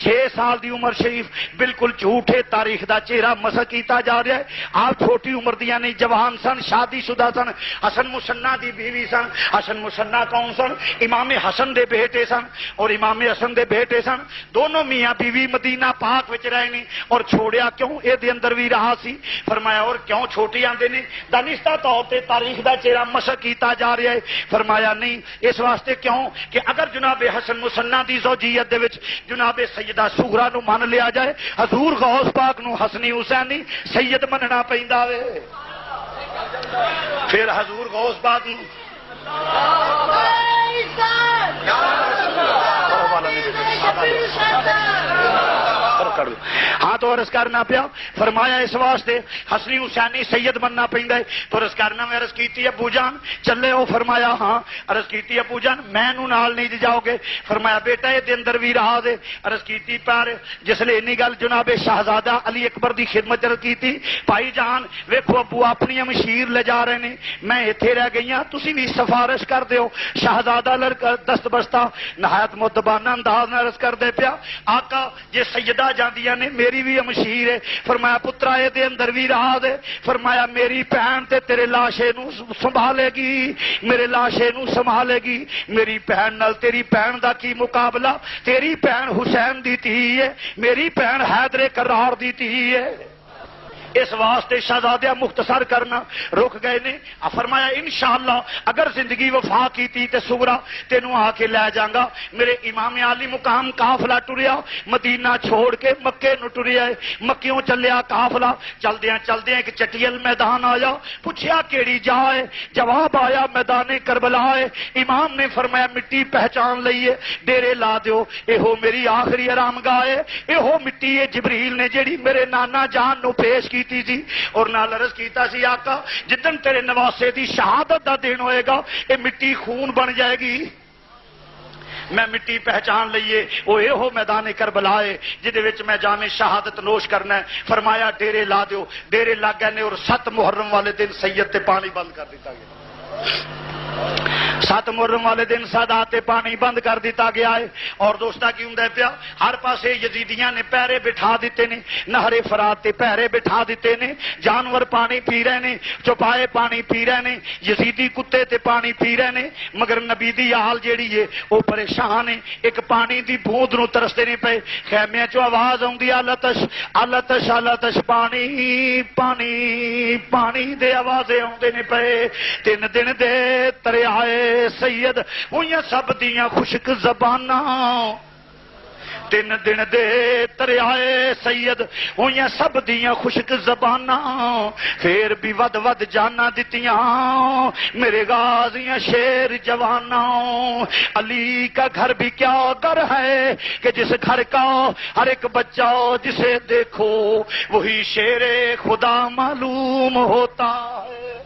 6 سال دی عمر شریف بالکل جھوٹے تاریخ دا چہرہ مسح کیتا جا رہا ہے آپ چھوٹی عمر دیا نہیں جوان سن شادی شدہ سن حسن مصنع دی بیوی سن حسن مصنع کون سن امام حسن دے بیٹے سن اور امام حسن دے بیٹے سن دونوں میاں بیوی مدینہ پاک وچ رہے نہیں اور چھوڑیا کیوں اے دے اندر بھی رہا سی فرمایا اور کیوں چھوٹی آندے نے دانستہ طور تے تاریخ دا چہرہ مسح کیتا جا رہا ہے فرمایا نہیں اس واسطے کیوں کہ اگر جناب حسن مصنع دی زوجیت دے وچ جناب سیدہ سغرا نو مان لیا جائے حضور غوث پاک نو حسنی حسینی سید مننا پیندا وے پھر حضور غوث پاک نو ہاں تو عرض کرنا پیا فرمایا اس واسطے حسنی حسینی سید بننا پیندا ہے تو عرض کرنا میں عرض کیتی ابو جان چلے ہو فرمایا ہاں عرض کیتی ابو جان میں نو نال نہیں جاؤ گے فرمایا بیٹا یہ دے اندر بھی رہا دے عرض کیتی پر جس لے انی گل جناب شہزادہ علی اکبر دی خدمت عرض کیتی بھائی جان ویکھو ابو اپنی مشیر لے جا رہے نے میں ایتھے رہ گئی ہاں تسی بھی سفارش کر دیو شہزادہ لڑکا دست بستہ نہایت مدبانہ انداز نال عرض کر دے پیا آقا جے سیدہ جان جاندیاں نے میری بھی امشیر ہے. فرمایا پترا اے دے اندر بھی راز ہے. فرمایا میری بہن تے تیرے لاشے نو سنبھالے گی, میرے لاشے نو سنبھالے گی. میری بہن نال تیری بہن دا کی مقابلہ؟ تیری بہن حسین دی تھی ہے, میری بہن حیدر کرار دی تھی ہے. اس واسطے شہزادیاں مختصر کرنا رک گئے نے. فرمایا انشاءاللہ اگر زندگی وفا کیتی تے سغرا تینوں آ کے لے جاگا. میرے امام عالی مقام قافلہ ٹریا, مدینہ چھوڑ کے مکے نو ٹریا. مکیوں چلیا قافلہ, چلدیاں چلدیاں ایک چٹیل میدان آیا. پوچھیا کیڑی جا ہے؟ جواب آیا میدان کربلا ہے. امام نے فرمایا مٹی پہچان لئیے, ڈیرے لا دیو, ایہو میری آخری آرام گاہ ہے. ایہو مٹی ہے جبریل نے جیڑی میرے نانا جان نو پیش کی تھی اور نال عرض کیتا سی آقا جدن تیرے نواسے دی شہادت دا دن ہوئے گا اے مٹی خون بن جائے گی. میں مٹی پہچان لئیے وہ یہ ہو میدان کربلا ہے جدے وچ میں جام شہادت نوش کرنا ہے. فرمایا ڈیرے لا دیو. ڈیرے لگ گئے نے اور 7 محرم والے دن سید تے پانی بند کر دیتا گیا. 7 محرم والے دن سادات پانی بند کر دیتا گیا ہے. اور دوستا کی ہوں پیا ہر پاسے یزیدیاں نے پہرے بٹھا دیتے نے, نہر فرات تے پہرے بٹھا دیتے نے. جانور پانی پی رہے نے, چوپائے پانی پی رہے نے, یزیدی کتے تے پانی پی رہے نے. مگر نبی دی حال جیڑی ہے وہ پریشان ہے. ایک پانی دی بوند نو ترستے نہیں پے. خیمے چو آواز آؤندی آلتش آلتش آلتش پانی پانی پانی دے آوازیں آؤندے نہیں پے. 3 دن دے ترے آئے سید ہوئیاں سب دیاں خشک زباناں. 3 دن دے تریائے سید ہوئیاں سب دیاں خشک زباناں. پھر بھی ود ود جانا دتیاں میرے غازیاں شیر جواناں. علی کا گھر بھی کیا گھر ہے کہ جس گھر کا ہر ایک بچہ جسے دیکھو وہی شیر خدا معلوم ہوتا ہے.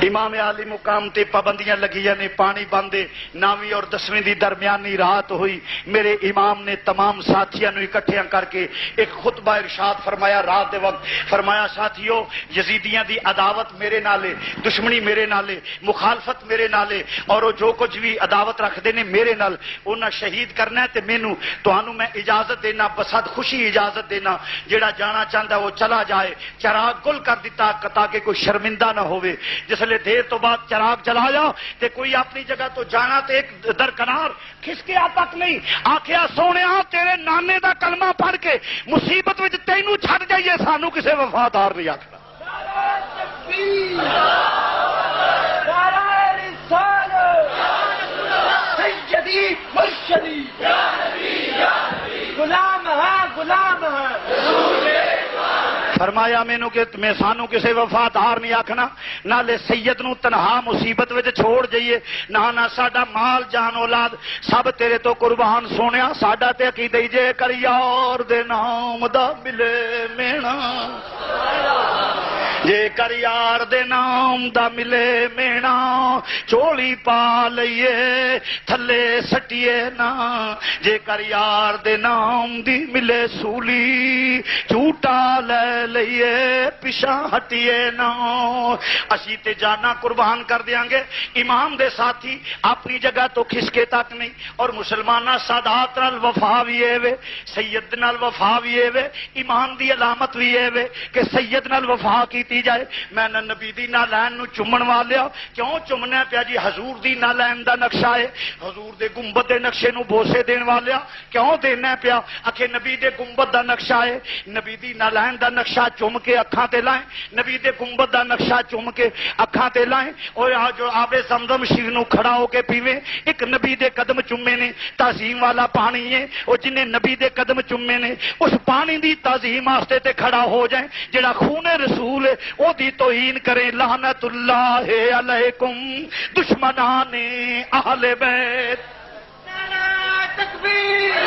امام عالی مقام تے پابندیاں لگیاں نے. پانی باندھے 9ویں اور 10ویں دی درمیانی رات ہوئی. میرے امام نے تمام ساتھیاں نو اکٹھیاں کر کے ایک خطبہ ارشاد فرمایا رات دے وقت. فرمایا ساتھیو یزیدیاں دی عداوت میرے نالے, دشمنی میرے نالے, مخالفت میرے نالے, اور وہ جو کچھ بھی عداوت رکھتے نے میرے نال انہاں شہید کرنا ہے. تے مینوں تانوں میں اجازت دینا, بسد خوشی اجازت دینا. جڑا جانا چاہتا وہ چلا جائے. چراغ گل کر دیتا تاکہ کوئی شرمندہ نہ ہوئے. جس لئے دیر تو بعد چراغ جلایا تے کوئی اپنی جگہ تو جانا تے ایک درکنار کھسکیا تک نہیں. آکھیا سونیا تیرے نانے دا کلمہ پڑھ کے مصیبت وچ تینوں چھڈ جائیے, سانو کسے وفادار نہیں آکھنا. سیدی مرشدی غلام ہے غلام ہے. فرمایا مینوں کہ میں سانو کسے وفادار نہیں آکھنا. نالے سید نو تنہا مصیبت وچ چھوڑ جائیے. نہ ساڈا مال جان اولاد سب تیرے تو قربان سونیا. ساڈا تے عقیدہ جے کر یار دے نام دا ملے مینا, جے کر یار دے نام دا ملے مینا. چولی پا لئیے تھلے سٹیے نا, جے کر یار دے نام دی ملے سولی. جھوٹا لے لئیے پیشا ہٹیے نا. اسی تے جانا قربان کر دیاں گے. امام دے ساتھی اپنی جگہ تو کھسکے تک نہیں. اور مسلمانہ سادات نال وفا بھی ہے وے, سید نال وفا بھی ہے وے. ایمان دی علامت بھی ہے وے کہ سید نال وفا کیتی جائے. میں نبی دی نالین نو چومن والیا کیوں چومنا پیا جی؟ حضور دی نالین دا نقشہ ہے. حضور دے گنبد دے نقشے نو بوسے دین والیا کیوں دینا پیا؟ اکھے نبی دے گنبد دا نقشہ ہے. نبی دی نالین دا نقشہ چوم کے اکھاں تے لائیں, نبی دے گنبد دا نقشہ چوم کے اکھاں تے لائیں. اور جو آب زمزم شیر نو کھڑا ہو کے پیویں, ایک نبی دے قدم چومے نے. تعظیم والا پانی ہے وہ جنہیں نبی دے قدم چومے نے. اس پانی دی تعظیم واسطے تے کھڑا ہو جائیں. جڑا خون رسول ہے او دی توہین کریں. لعنت اللہ علیکم دشمنان اہل بیت. نعرہ تکبیر,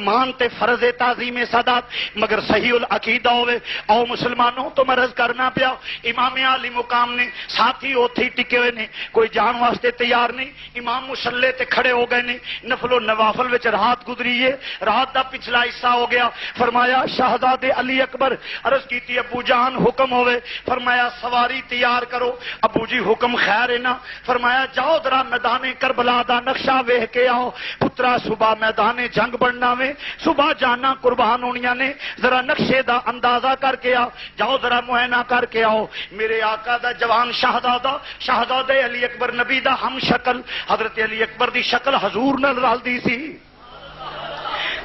فرمان تے فرض تعظیم سادات مگر صحیح العقیدہ ہوئے. او مسلمانوں تو مرض کرنا پیا امام علی مقام نے ساتھی اوتھے ہی ٹکے ہوئے نے, کوئی جان واسطے تیار نہیں. امام مصلے تے کھڑے ہو گئے نے, نفل و نوافل وچ رات گزری ہے, رات دا پچھلا حصہ ہو گیا. فرمایا شہزادے علی اکبر عرض کیتی ابو جان حکم ہوئے. فرمایا سواری تیار کرو. ابو جی حکم خیر ہے نا. فرمایا جاؤ ذرا میدان کربلا دا نقشہ ویکھ کے آؤ پترا, صبح میدان جنگ بننا وے, صبح جانا قربان ہونیاں نے, ذرا نقشے دا اندازہ کر کے آؤ, جاؤ ذرا معائنہ کر کے آؤ. میرے آقا دا جوان شہزادہ شہزادے علی اکبر نبی دا ہم شکل حضرت علی اکبر دی شکل حضور نال رلدی سی.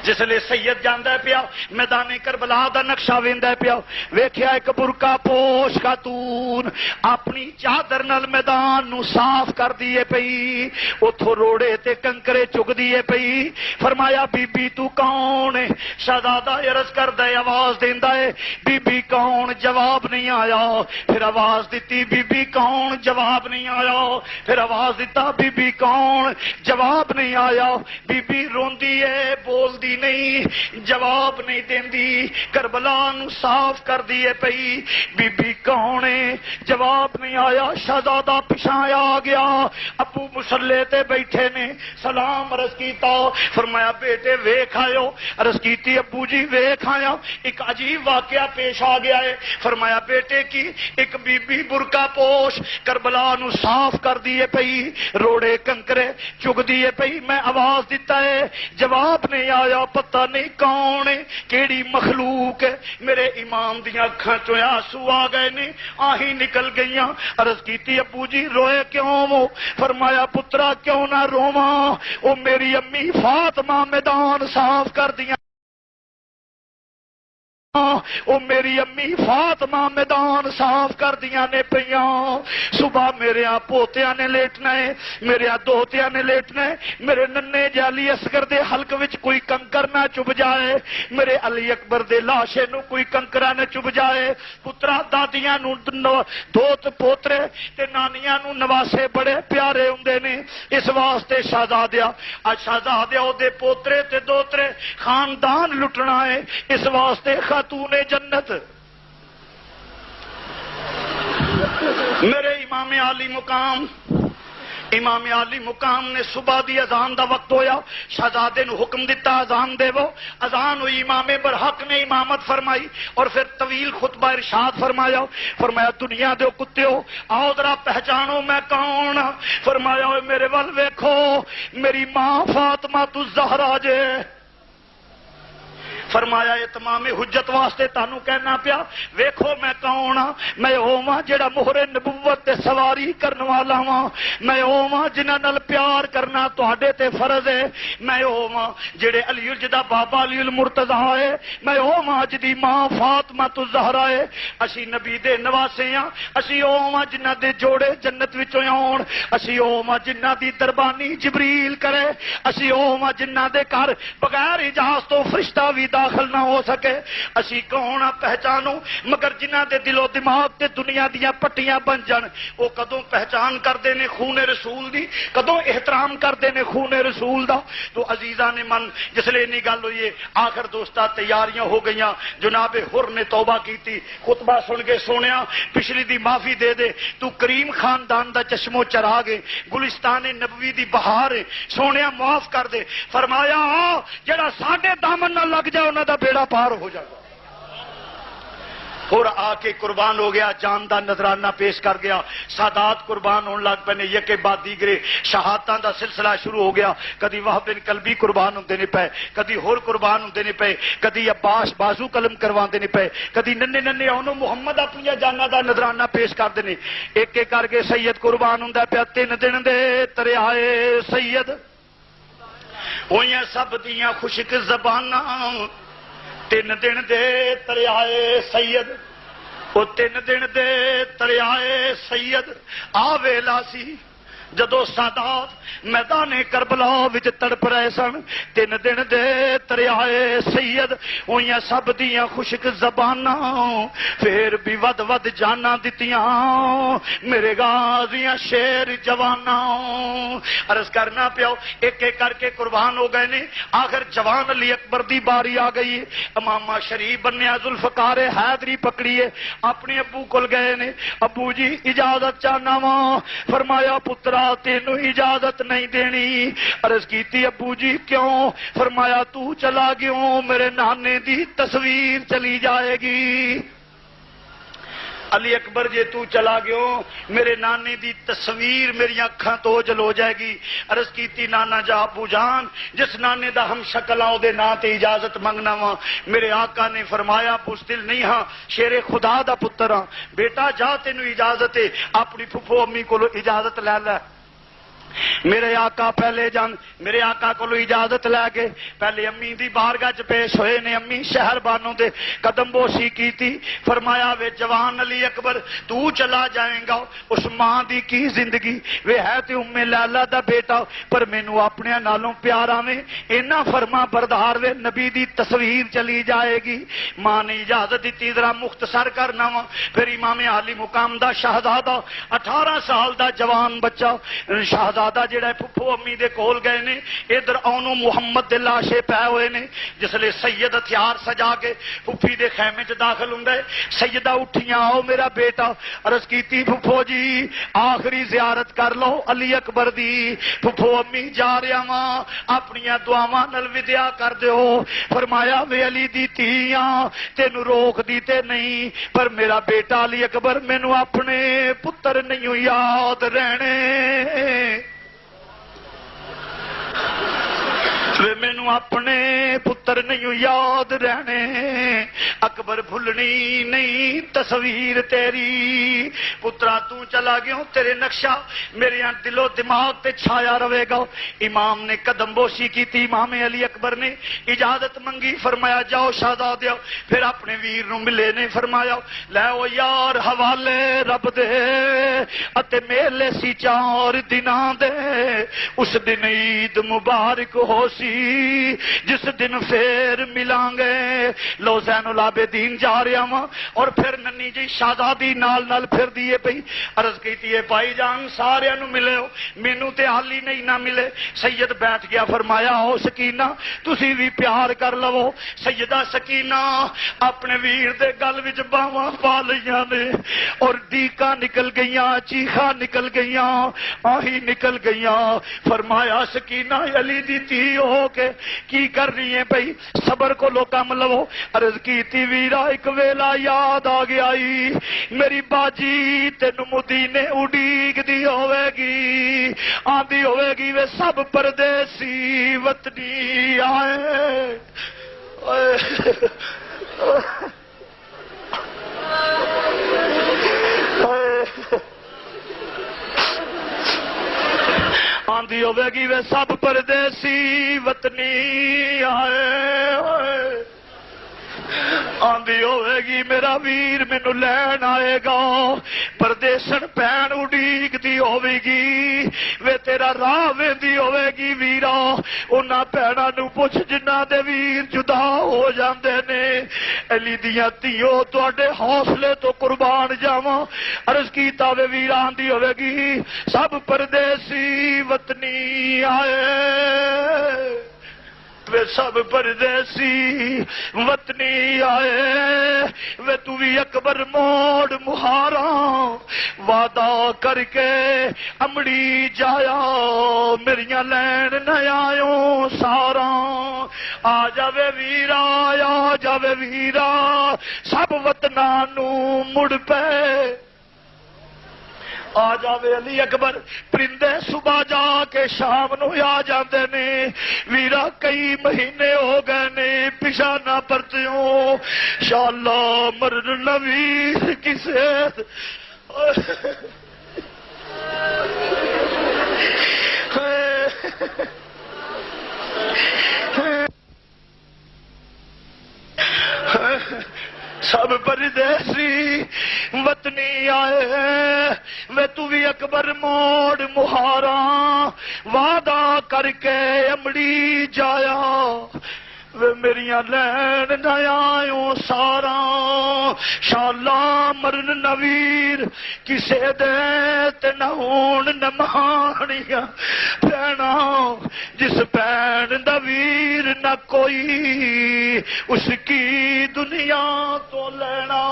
جس لئے سید جاندہ پیا میدان کربلا دا نقشہ ویندہ پیا, ویکھیا ایک برقع پوش خاتون اپنی چادر نال میدان نو صاف کر دیے پئی, اتھو روڑے تے کنکرے چگ دیے پئی. فرمایا بی بی تو کون ہے؟ شہزادہ عرض کر دے آواز دیندہ ہے بی بی کون؟ جواب نہیں آیا. پھر آواز دیتی بی بی کون؟ جواب نہیں آیا. پھر آواز دیتا بی بی کون؟ جواب نہیں آیا. بی بی روندی ہے بول دی نہیں, جواب نہیں دیندی, کربلا نو صاف کر دیے پئی. بی بی کون ہے؟ جواب نہیں آیا. شہزادہ پچھایا آ گیا, ابو مصلے تے بیٹھے نے, سلام عرض کیتا. فرمایا بیٹے ویکھ آئے؟ عرض کیتی ابو جی ویکھ آیا, ایک عجیب واقعہ پیش آ گیا ہے. فرمایا بیٹے کی؟ ایک بی بی برقع پوش کربلا نو صاف کر دیے پئی, روڑے کنکرے چگ دیے پئی. میں آواز دیتا ہے جواب نہیں آیا. پتہ نہیں کون ہے کیڑی مخلوق ہے. میرے امام دیاں اکھاں چوں آنسو آ گئے نے, آہیں نکل گئیاں. عرض کیتی ابو جی روئے کیوں ہو؟ فرمایا پترا کیوں نہ روواں, او میری امی فاطمہ میدان صاف کر دیاں, او میری امی فاطمہ میدان صاف کر دیاں نے پیاں. صبح میرے پوتیاں نے لیٹنا ہے, میرے دوتیاں نے لیٹنا ہے. میرے ننے جالی اصغر دے حلق وچ کوئی کنکر نہ چب جائے, میرے علی اکبر دے لاشے نو کوئی کنکرا نہ چب جائے. پترا دادیاں نو دوت پوترے تے نانیاں نو نواسے بڑے پیارے ہوندے نے. اس واسطے شہزادیا شہزادے او دے پوترے تے دوترے خاندان لٹنا ہے. اس واسطے خاتون جنت میرے امام علی مقام امام علی مقام نے صبح دی اذان دا وقت ہویا, شہزادے نو حکم دیتا اذان دے وہ. اذان ہوئی, امام برحق نے امامت فرمائی اور پھر طویل خطبہ ارشاد فرمایا. فرمایا دنیا دے کتے ہو, آؤ ذرا پہچانو میں کون. فرمایا میرے ول ویکھو, میری ماں فاطمہ الزہرا جے. فرمایا اتمام حجت واسطے تانوں کہنا پیا ویکھو میں کون ہاں. میں ہوواں جڑا مہر نبوت تے سواری کرن والا ہاں. میں ہوواں جنہاں نال پیار کرنا تہاڈے تے فرض ہے. میں ہوواں جڑے علی جدا بابا علی المرتضی ہے. میں ہوواں جدی ماں فاطمہ الزہرا ہے. اسی نبی دے نواسے ہاں. اسی ہوواں جنہاں دے جوڑے جنت وچوں آون. اسی ہوواں جنہاں دی دربانی جبریل کرے. اسی ہوواں جنہاں دے گھر بغیر اجازت تو فرشتہ بھی داخل نہ ہو سکے. اسی کون پہچانو مگر جنہ دے دل و دماغ تے دنیا دیاں پٹیاں بن جان. وہ کدوں پہچان کردے نے خون رسول دی, کدوں احترام کردے نے خون رسول دا. تو عزیزاں نے من جس لئے نہیں گل ہوئی آخر دوستا تیاریاں ہو گئیاں. جناب حر نے توبہ کیتی, خطبہ سن کے سونیا پچھلی دی معافی دے دے, تو کریم خاندان دا چشمو چراغے, گلستان نبوی دی بہار ہے, سونیا معاف کر دے. فرمایا جڑا ساڈے دامن نہ لگ جائے انہاں دا بیڑا پار ہو جائے. اور آ کے قربان ہو گیا, جان دا نذرانہ پیش کر گیا. سادات قربان ہونے لگ پے, یک کے بعد دیگرے شہادتاں دا سلسلہ شروع ہو گیا. کدی وہب بن کلبی قربان ہوندے نے پے, کدی ہور قربان ہوندے نے پے, کدی عباس بازو قلم کرواندے نے پے, کدی ننے ننے اونوں محمد اپنی جاناں دا نذرانہ پیش کردے نے. ایک ایک کر کے سید قربان ہوندا پیا. 3 دن دے تریائے سید ہوئیاں سب دیاں خشک زباناں. 3 دن دے تریائے سید, وہ 3 دن دے تریائے سید. آ ویلا سی جدو سادات میدان کربلا وچ تڑپ رہے سن 3 دن دے دریائے سید ہوئیاں سب دیاں خشک زباناں پھر بھی ود ود جانا دتیاں میرے غازیاں شیر جواناں عرض کرنا پیو ایک ایک کر کے قربان ہو گئے نے آخر جوان علی اکبر دی باری آ گئی ہے امامہ شریف بنیا ذوالفقار حیدری پکڑیے اپنے ابو کول گئے نے ابو جی اجازت چاہنا وا فرمایا پترا تینوں اجازت نہیں دینی عرض کیتی ابو جی کیوں فرمایا تو چلا گیوں میرے نانے دی تصویر چلی جائے گی علی اکبر جے تو چلا گیوں میرے نانے دی تصویر میری اکھاں تو جل ہو جائے گی عرض کیتی نانا جا ابو جان جس نانے دا ہم شکلاں دے نا تے اجازت منگنا وا میرے آقا نے فرمایا بزدل نہیں ہاں شیر خدا دا پتر ہاں بیٹا جا تینوں اجازت ہے اپنی پھپھو امی کولو اجازت لے لے میرے آقا پہلے جان میرے آقا کو اجازت لے کے پہلے امی دی بارگاہ چ پیش ہوئے نے امی شہر بانوں دے قدم بوسی کی تھی فرمایا وے جوان علی اکبر تو چلا جائیں گا اس ماں دی کی زندگی وے ہے تے ام لیلا دا بیٹا پر مینوں اپنے نالوں پیارا میں اینا فرما بردار وے نبی دی تصویر چلی جائے گی ماں نے اجازت دیتی ذرا مختصر کرنا وا پھر امام عالی مقام دا شہزادہ 18 سال دا جوان بچہ شہزادہ جڑا پھپھو امی دے کول گئے نے ادھر اونوں محمد دے لاشے پے ہوئے نے جس لے سید ہتھیار سجا کے پھپھی دے خیمے چ داخل ہوندا ہے سیدہ اٹھیاں آؤ میرا بیٹا عرض کیتی پھپھو جی آخری زیارت کر لو علی اکبر دی پھپھو امی جا رہا واں اپنی دعاواں نال ودیا کر دیو فرمایا وے علی دی تیاں تینوں روک دی تے نہیں پر میرا بیٹا علی اکبر مینوں اپنے پتر نہیں یاد رہنے مینوں اپنے پتر نہیں یاد رہنے اکبر بھولنی نہیں تصویر تیری پترا تو چلا گیا تیرے نقشہ میرے دل و دماغ تے چھایا رہے گا امام نے قدم بوسی کی تھی امام علی اکبر نے اجازت منگی فرمایا جاؤ شہزادیو پھر اپنے ویر نو ملے نے فرمایا لے او یار حوالے رب دے اتے میلے سی 4 دناں دے اس دن عید مبارک ہو سی جس دن پھر ملان گے لو زین العابدین جا رہا ہاں اور پھر ننی جی شہزادی نال نال پھر دیے پئی عرض کیتی ہے بھائی جان سارے نو ملے ہو مینوں تے حالی نہیں نہ ملے سید بیٹھ گیا فرمایا او سکینہ تسی بھی پیار کر لو سیدہ سکینہ اپنے ویر دے گل وچ باواں پا لیاں نے اور ڈیکاں نکل گئیاں چیخاں نکل گئیاں آہی نکل گئیاں فرمایا سکینہ علی دی تھی ہو کے کی کر رہی ہیں بھئی صبر کو لو کم لو عرض کیتی ویرا ایک ویلا یاد آ گیا میری باجی تینوں مدینے اڈیگ دی ہوے گی آندی ہوے گی وے سب پردیسی وطنی آئے آندھی ہوے گی وے سب پردیسی وطنی آئے آندھی ہوے گی میرا ویر مینوں لین آئے گا پردیسن پین اڈیگ دی ہوے گی وے تیرا راہ ویندی ہوے گی ویرا انہاں پیڑاں نو پوچھ جنہاں دے ویر جدا ہو جاندے نے علی دیاں تیو تواڈے حوصلے تو قربان جاواں عرض کیتا وے ویرا آندھی ہوے گی سب پردیسی وطنی آئے وے سب پردیسی وطنی آئے وے تو بھی اکبر موڑ مہاراں وعدہ کر کے امڑی جایا میریاں لین نہ آیوں ساراں آ جاوے ویرا آ جاوے ویرا سب وطناں نو مڑ پے آ جاوے علی اکبر پرندے صبح جا کے شام نو آ جاندے نے ویرا کئی مہینے ہو گئے نے پیچھا نہ پرتیوں انشاءاللہ مرن نویر کسے سب پردیسی وطنی آئے وے تو بھی اکبر موڑ مہاراں وعدہ کر کے امڑی جایا وے میریاں لین نہ آئیوں سارا شالا مرن نویر کسے دے تے نہ ہون نمانیاں پینا جس پین دا ویر نہ کوئی اس کی دنیا تو لینا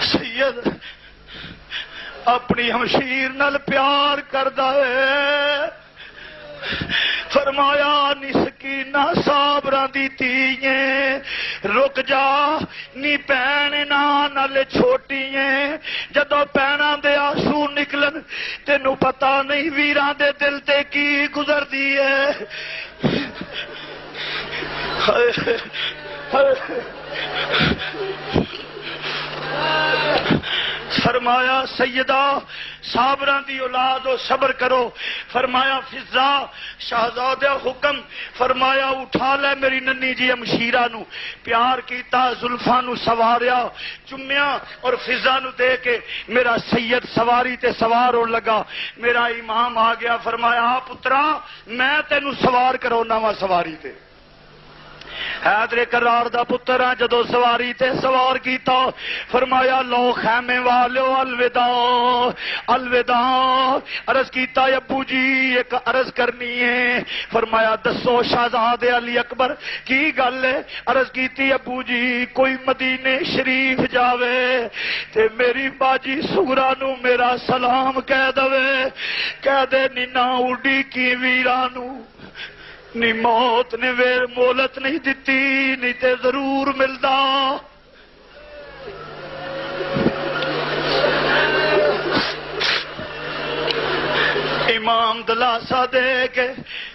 سید اپنی ہمشیر نال پیار کردا ہے فرمایا نی سکینہ صابراں دی تیئیں رک جا نی پین نال چھوٹییں جدو پینا دے آنسو نکلن تینوں پتہ نہیں ویراں دے دل تے کی گزردی ہے فرمایا سیدہ صابراں دی اولاد و صبر کرو فرمایا فضا شہزادہ حکم فرمایا اٹھا لے میری ننی جی ہمشیرہ نو پیار کیتا زلفاں نو سواریا چمیا اور فضا نو دے کے میرا سید سواری تے سوار ہون لگا میرا امام آ گیا فرمایا پترا میں تینو سوار کرونا وا سواری تے حیدر کرار دا پتر ہاں جدو سواری تے سوار کیتا فرمایا لو خیمے والو الوداع الوداع عرض کیتا ابو جی ایک عرض کرنی ہے فرمایا دسو شہزادے علی اکبر کی گل ہے عرض کیتی ابو جی کوئی مدینے شریف جاوے تے میری باجی سغرا نو میرا سلام کہہ دوے کہہ دے نینا اڈی کی ویرانو نی موت نے ویر مولت نہیں دیتی نہیں تے ضرور ملدا امام دلاسا دے کے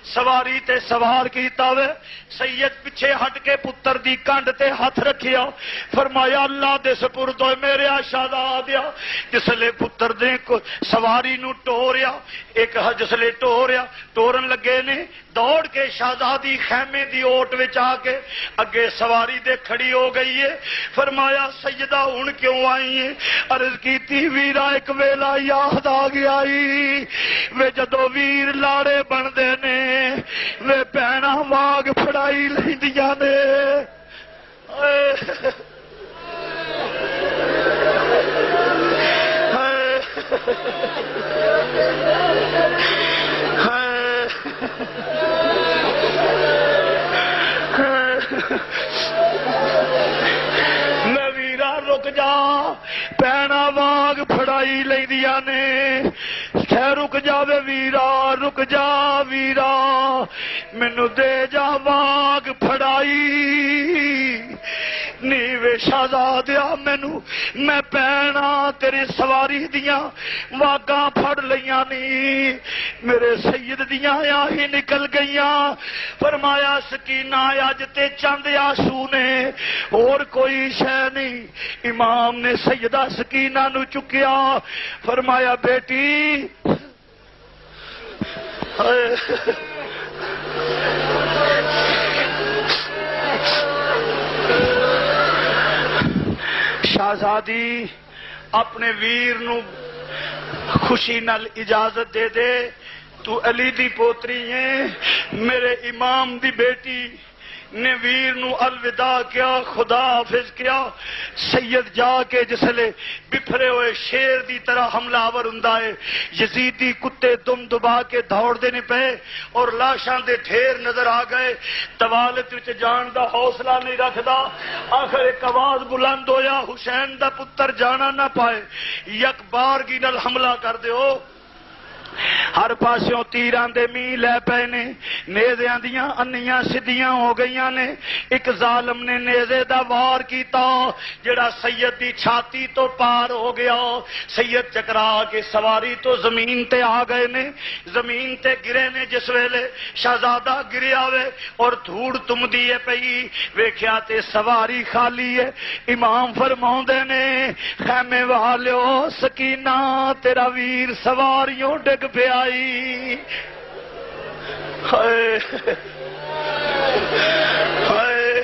سواری تے سوار کیتا وے سید پیچھے ہٹ کے پتر دی کانڈ تے ہاتھ رکھیا فرمایا اللہ دے سپرد ہوئے میرے شہزادیا جسلے پتر دے سواری نو ٹوریا ایک جسلے ٹوریا ٹورن لگے نے دوڑ کے شہزادی خیمے دی اوٹ وچ آ کے اگے سواری دے کھڑی ہو گئی ہے فرمایا سیدہ ہن کیوں آئی ہے عرض کیتی ویرا ایک ویلا یاد آ گیا وے جدو ویر لاڑے بندے نے وے پینا واگ پھڑائی لیندیاں نے میں ویرا رک جا پینا واگ پھڑائی لیندیاں نے رک جاوے ویرا رک جا ویرا مینو دے جا واگ پھڑائی نیوے شہزادیا مینو میں پینا تیرے سواری دیاں واگاں پھڑ لیاں نی میرے سید دیاں آہی نکل گئیاں فرمایا سکینہ اج تے چند آنسو نے اور کوئی شے نہیں امام نے سیدہ سکینہ نو چکیا فرمایا بیٹی شہزادی اپنے ویر نو خوشی نال اجازت دے دے تو علی دی پوتری ہے میرے امام دی بیٹی نے ویر نو الوداع کیا خدا حافظ کیا سید جا کے جسلے بپھرے ہوئے شیر دی طرح حملہ آور ہوندا ہے یزیدی کتے دم دبا کے دوڑ دینے پے اور لاشاں دے ڈھیر نظر آ گئے توالت وچ جان دا حوصلہ نہیں رکھدا آخر ایک آواز بلند ہویا حسین دا پتر جانا نہ پائے یک بارگی نال حملہ کر دیو ہر پاسوں تیراں دے می لے پے نے نیزیاں دیاں انیاں سدیاں ہو گئیاں نے ایک ظالم نے نیزے دا وار کیتا جڑا سید دی چھاتی تو پار ہو گیا سید چکرا کے سواری تو زمین تے آ گئے نے زمین تے گرے نے جس ویلے شہزادہ گریا وے اور دھوڑ تم دیے پئی ویکھیا تے سواری خالی ہے امام فرماوندے نے خیمے والیو سکینہ تیرا ویر سواریوں ڈگ پہ آئی ہائے ہائے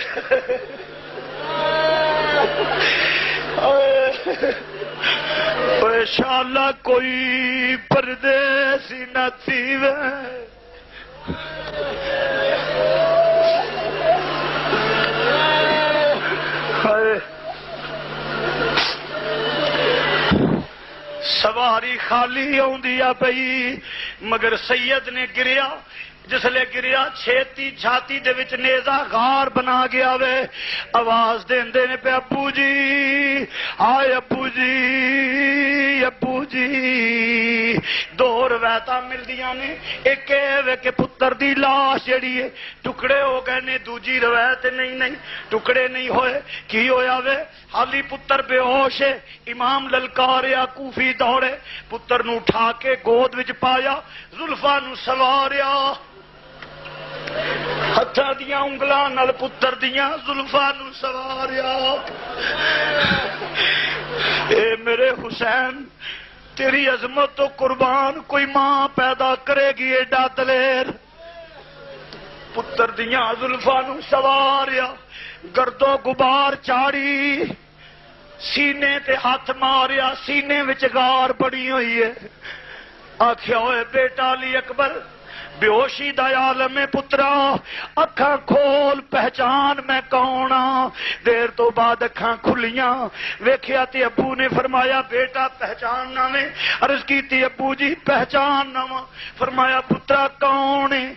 انشاءاللہ کوئی پردیسی نہ تھیوے سواری خالی آندی آ پئی مگر سید نے گریا جس لے گریا چھیتی چھاتی دے وچ نیزہ غار بنا گیا وے آواز دیندے نے پہ ابو جی آئے ابو جی ابو جی دو روایتاں ملدیاں نے ایک وے کہ پتر دی لاش جڑی ہے ٹکڑے ہو گئے نے دوجی روایت نہیں ٹکڑے نہیں ہوئے کی ہویا وے حالی پتر بے ہوش ہے امام للکاریا کوفی دوڑے پتر نو اٹھا کے گود وچ پایا زلفاں نو سواریا ہتھاں دیاں انگلاں نال پتر دیاں زلفاں نو سواریا اے میرے حسین تیری عظمت تو قربان کوئی ماں پیدا کرے گی ایڈا دلیر پتر دیاں زلفاں نو سواریا گرد و غبار چاڑی سینے تے ہاتھ ماریا سینے وچ غار بڑی ہوئی ہے آکھیا ہوئے بیٹا علی اکبر بے ہوشی دا عالم پترا اکھاں کھول پہچان میں کون ہاں دیر تو بعد اکھاں کھلیاں ویکھیا تے ابو نے فرمایا بیٹا پہچان نہ میں عرض کیتی ابو جی پہچان نہ فرمایا پترا کون ہے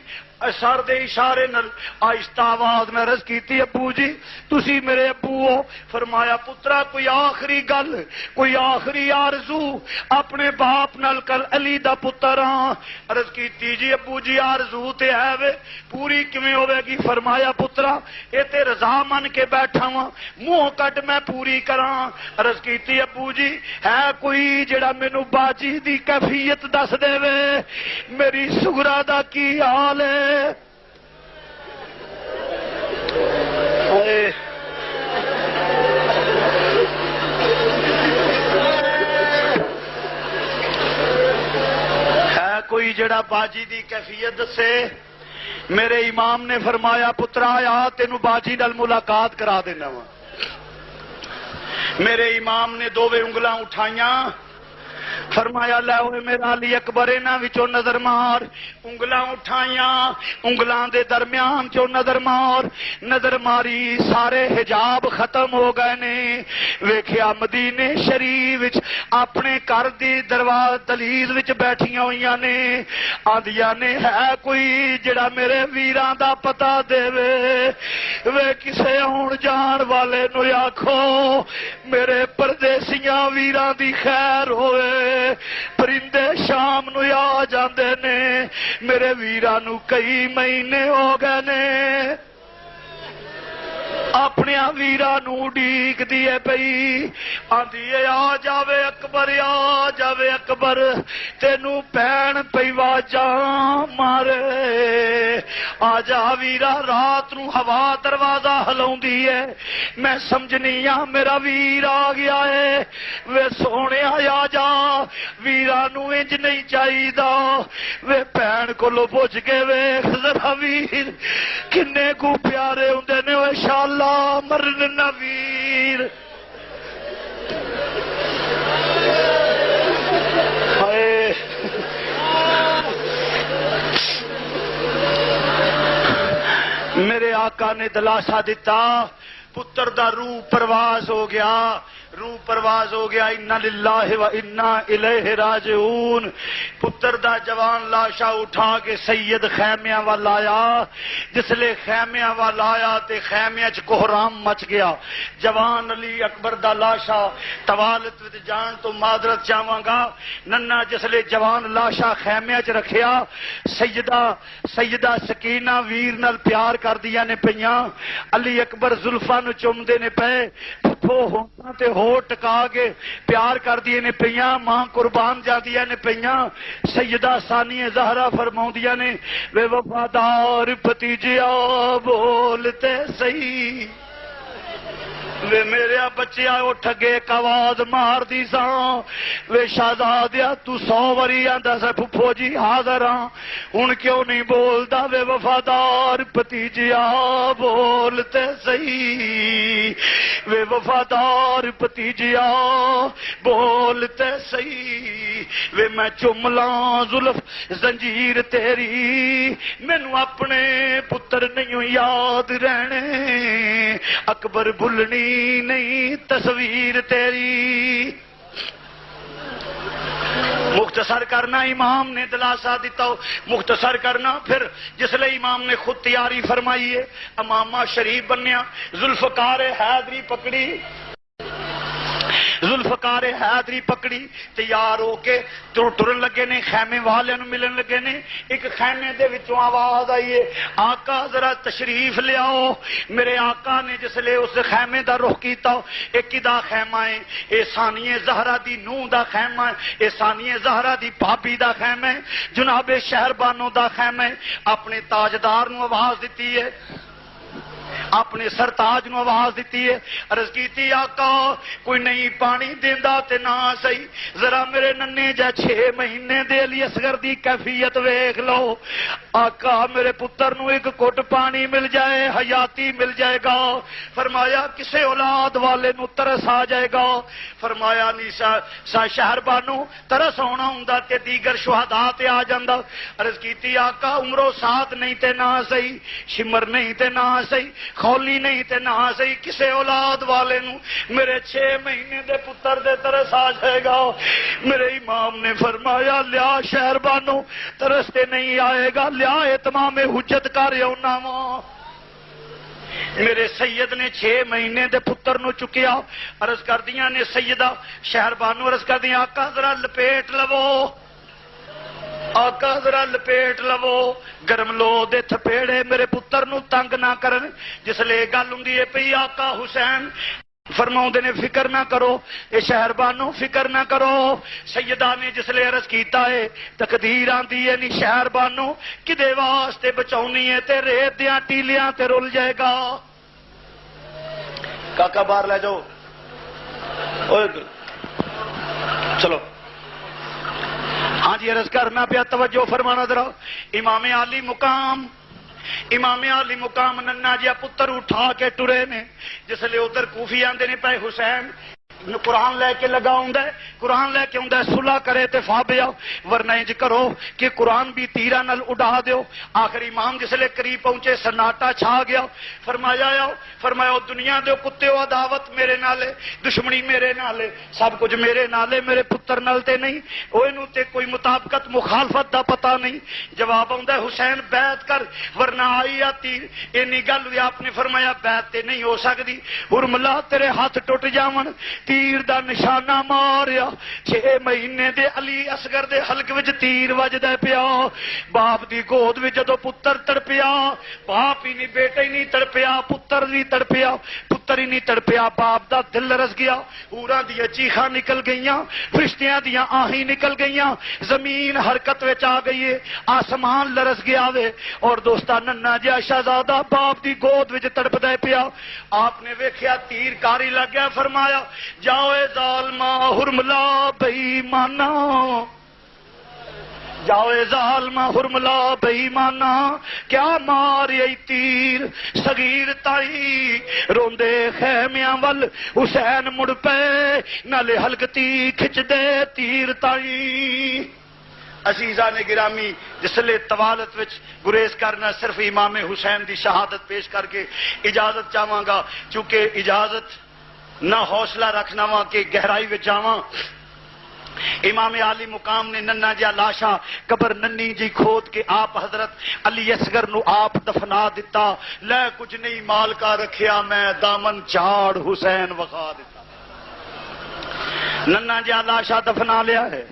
سر دے اشارے نال آہستہ آواز میں عرض کیتی ابو جی تسی میرے ابو ہو فرمایا پترا کوئی آخری گل کوئی آخری آرزو اپنے باپ نال کل علی دا پتر ہاں عرض کیتی جی ابو جی آرزو تے ہے وے پوری کیویں ہوے گی فرمایا پترا اے تے رضا من کے بیٹھا ہاں منہ کٹ میں پوری کراں عرض کیتی ابو جی ہے کوئی جڑا مینوں باجی دی کیفیت دس دے وے میری سغرا دا کی حال ہے کوئی جڑا باجی دی کیفیت دسے میرے امام نے فرمایا پترا آیا تینوں باجی نال ملاقات کرا دینا وا میرے امام نے دوویں انگلاں اٹھائیاں فرمایا لے ہوئے میرا علی اکبر انہاں وچوں نظر مار انگلاں اٹھائیاں انگلاں دے درمیان چوں نظر ماری سارے حجاب ختم ہو گئے نے ویکھیا مدینے شریف وچ اپنے گھر دی دروازے دہلیز وچ بیٹھیاں ہوئیاں نے آندیاں نے ہے کوئی جڑا میرے ویراں دا پتہ دے وے کسے آن جان والے نو آکھو میرے پردیسیاں ویراں دی خیر ہوئے پرندے شام نو آ جاندے نے میرے ویراں نو کئی مہینے ہو گئے نے اپنے ویراں نو ڈیک دیے پئی آندی آ جاوے اکبر تینوں پین پئی واجاں مارے آ جا ویرا رات نو ہوا دروازہ ہلاوندی ہے میں سمجھنی ہاں میرا ویر آ گیا ہے وے سونے آ جا ویرا نو انج نہیں چاہیدا وے پین کولو پوچھ کے ویکھ ذرا ویر کنے کو پیارے ہوندے نے او انشاءاللہ مرن نہ ویر میرے آقا نے دلاسا دیتا پتر دا روح پرواز ہو گیا انا للہ و انا الیہ راجعون پتر دا جوان لاشا اٹھا کے سید خیمیاں وال آیا جس لے خیمیاں وال آیا تے خیمیاں چ کوہرام مچ گیا جوان علی اکبر دا لاشا توالت وچ جان تو معذرت چاہواں گا ننا جس لے جوان لاشا خیمیاں چ رکھیا سیدہ سکینہ ویر نال پیار کر دیا نے پیاں علی اکبر زلفاں نو چومدے نے پے ہونٹاں تے ہو ٹکا کے پیار کر دیے نے پیاں ماں قربان جاندیاں نے پیاں سیدہ ثانیہ زہرا فرماؤندیاں نے وے وفادار بھتیجیا بولتے صحیح وے میرے بچے اٹھ گئے آواز مار دی ساں وے شہزادیا تو 100 واری آندا سا پھپھو جی حاضر ہاں ہن کیوں نہیں بولدا وے وفادار بھتیجیا بولتے صحیح وے وفادار بھتیجیا بولتے صحیح وے میں چملاں زلف زنجیر تیری مینوں اپنے پتر نہیں یاد رہنے اکبر بھلنی نہیں تصویر تیری مختصر کرنا امام نے دلاسا دیتا ہو مختصر کرنا پھر جس لئے امام نے خود تیاری فرمائی ہے امامہ شریف بنیا ذوالفقار حیدری پکڑی ذوالفقار حیدری پکڑی تیار ہو کے ٹرن لگے نے خیمے والے نو ملن لگے نے ایک خیمے دے وچوں آواز آئی ہے آقا ذرا تشریف لے آؤ میرے آقا نے جس لے اس خیمے دا رخ کیتا ایک دا خیمہ ہے اے ثانیہ زہرا دی نو دا خیمہ ہے اے ثانیہ زہرا دی بھابی دا خیمہ ہے جناب شہر بانو دا خیمہ ہے اپنے تاجدار نو آواز دیتی ہے اپنے سرتاج نو آواز دیتی ہے عرض کیتی آقا کوئی نہیں پانی دیندا تے نہ سہی ذرا میرے ننے جا 6 مہینے دے علی اصغر دی کیفیت ویکھ لو آقا میرے پتر نو ایک گھٹ پانی مل جائے حیاتی مل جائے گا فرمایا کسے اولاد والے نو ترس آ جائے گا فرمایا نہیں شہر بانو ترس ہونا ہوندا تے دیگر شہداء تے آ جاندا عرض کیتی آقا عمرو ساتھ نہیں تے نہ سہی شمر نہیں تے نہ سہی خولی نہیں تے نہ سہی کسے اولاد والے نو میرے 6 مہینے دے پتر دے ترس آ جائے گا میرے امام نے فرمایا لیا شہر بانو ترس تے نہیں آئے گا لیا اتمام حجت کر اونا وا میرے سید نے 6 مہینے دے پتر نو چکیا عرض کر دیاں نے سیدہ شہر بانو عرض کر دیاں آقا ذرا لپیٹ لو آقا ذرا لپیٹ لو گرم لو دے تھپیڑے میرے پتر نو تنگ نہ کرن جس لے گل ہوندی ہے پئی آقا حسین فرماؤں نے فکر نہ کرو اے شہر بانو فکر نہ کرو سیدہ نے جس لے عرض کیتا ہے تقدیر آندی ہے نہیں شہر بانو کدے واسطے بچاؤنی ہے تے ریت دیاں ٹیلیاں تے رول جائے گا کاکا باہر لے جاؤ چلو ہاں جی عرض کرنا پیا توجہ فرمانا ذرا امام عالی مقام ننا جیا پتر اٹھا کے ٹرے نے جس لئے ادھر کوفی آندے نے پے حسین قرآن لے کے لگا ہوں قرآن لے کے ہوں صلح کرے تے فابیا ورنہ انج کرو کہ قرآن بھی تیرہ نل اڑا دیو آخری امام جس لئے قریب پہنچے سناٹا چھا گیا فرمایا دنیا دیو کتے و عداوت میرے نالے دشمنی میرے نالے سب کچھ میرے نالے میرے پتر نالتے نہیں اوہ تے کوئی مطابقت مخالفت دا پتہ نہیں جواب ہوں حسین بیعت کر ورنہ آئی یا تیر اینی گل ہوئی آپ نے فرمایا بیعت تے نہیں ہو سکتی حرملا تیرے ہاتھ ٹوٹ جاون تیر دا نشانہ ماریا 6 مہینے دے علی اصغر دے حلق وچ تیر وجدا پیا باپ دی گود وچ جدوں پتر تڑپیا باپ ہی نہیں بیٹا ہی نہیں تڑپیا پتر نہیں تڑپیا پتر ہی نہیں تڑپیا باپ دا دل رس گیا اوراں دی چیخاں نکل گئیاں فرشتیاں دیاں آہیں نکل گئیاں زمین حرکت وچ آ گئی ہے آسمان لرس گیا وے اور دوستا ننا جا شہزادہ باپ دی گود وچ تڑپدا پیا آپ نے ویکھیا تیر کاری لگ گیا فرمایا جاؤ اے ظالمہ حرملا بے ایمانا جاؤ اے ظالمہ حرملا بے ایمانا کیا ماری تیر صغیر تائی روندے خیمیاں ول حسین مڑ پے نالے حلقتی کھچ دے تیر تائی عزیزان گرامی جس لئے طوالت وچ گریز کرنا صرف امام حسین دی شہادت پیش کر کے اجازت چاہواں گا چونکہ اجازت نہ حوصلہ رکھنا وا کہ گہرائی وچ جاواں امام عالی مقام نے ننا جا لاشا قبر ننی جی کھود کے آپ حضرت علی اصغر نو آپ دفنا دیتا لے کچھ نہیں مال کا رکھیا میں دامن چاڑ حسین وقا دیتا ننا جا لاشا دفنا لیا ہے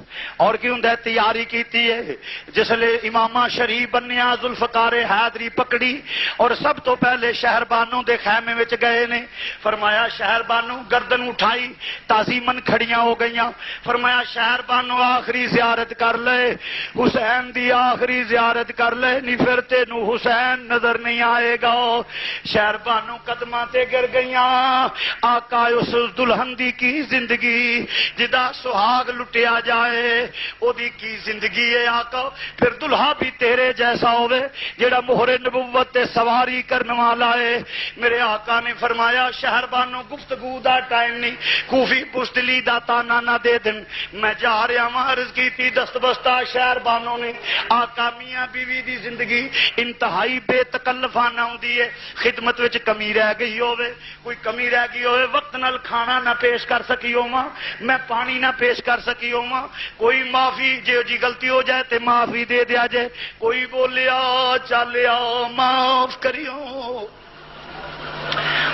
اور کی ہوں تیاری کیتی ہے. جس لئے امامہ شریف بنیا ذوالفقار حیدری پکڑی اور سب تو پہلے شہر بانو دے خیمے وچ گئے نے. فرمایا شہر بانو گردن اٹھائی تعظیمن کھڑیاں ہو گئیاں. فرمایا شہر بانو آخری زیارت کر لے, حسین دی آخری زیارت کر لے, نہیں پھر تینوں حسین نظر نہیں آئے گا. شہر بانو قدماں تے گر گئیاں. آقا اس دلہن دی کی زندگی جدا سہاگ لٹیا جائے او دی کی زندگی ہے آقا. پھر دلہا بھی تیرے جیسا ہوئے جڑا مہر نبوت تے سواری کرنے والا ہے. میرے آقا نے فرمایا شہر بانو گفتگو دا ٹائم نہیں, کوفی پشتلی دا تانا نہ دے دن, میں جا رہا ہوں. عرض کی تھی دست بستہ شہر بانو نے آقا میاں بیوی دی زندگی انتہائی بے تکلفانہ ہوندی ہے. خدمت وچ کمی رہ گئی ہوئے, کوئی کمی رہ گئی ہوئے, وقت نال کھانا نہ پیش کر سکی ہوواں, میں پانی نہ پیش کر سکی ہوواں, کوئی معافی جی غلطی ہو جائے تے معافی دے دیا جائے. کوئی بولیا چالیا معاف کریو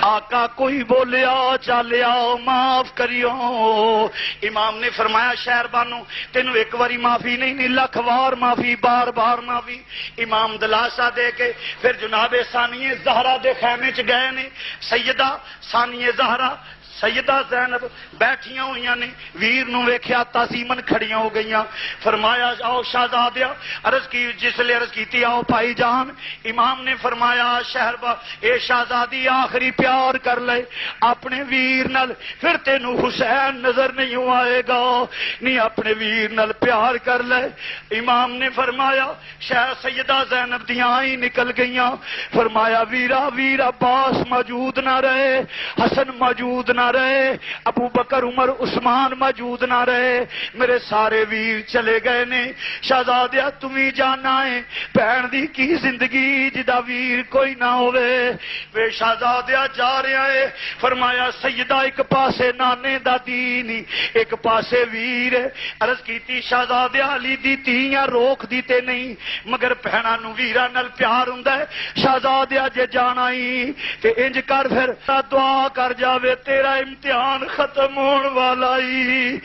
آقا, کوئی بولیا چالیا معاف کریو. امام نے فرمایا شہر بانو تینوں ایک واری معافی نہیں لکھ وار معافی, بار بار معافی. امام دلاسا دے کے پھر جناب ثانیہ زہرا دے خیمے چ گئے نے. سیدہ ثانیہ زہرا سیدہ زینب بیٹھیاں ہوئیاں نے, ویر نو ویکھیا تعظیمن کھڑیاں ہو گئیاں. فرمایا آؤ شہزادیا, عرض کی جس لئے عرض کیتی آؤ بھائی جان. امام نے فرمایا شہر با اے شہزادی آخری پیار کر لے اپنے ویر نال, پھر تینوں حسین نظر نہیں آئے گا, نہیں اپنے ویر نال پیار کر لے. امام نے فرمایا شہر سیدہ زینب دیاں ہی نکل گئیاں. فرمایا ویرا ویر عباس موجود نہ رہے, حسن موجود نہ رہے, ابو بکر عمر عثمان موجود نہ رہے, میرے سارے ویر چلے گئے نے. شہزادیا تمہیں جانا ہے بہن دی کی زندگی جدا ویر کوئی نہ ہوئے. بے شہزادیا جا رہا ہے. فرمایا سیدہ ایک پاسے نانے دا دین, ایک پاسے ویر. عرض کیتی شہزادیا علی دی تیاں روک دیتے نہیں مگر بہنا نو ویرا نال پیار ہوندا ہے. شہزادیا جے جانا ہی تے انج کر پھر دعا کر جاوے تیرا امتحان ختم ہون والا ہی,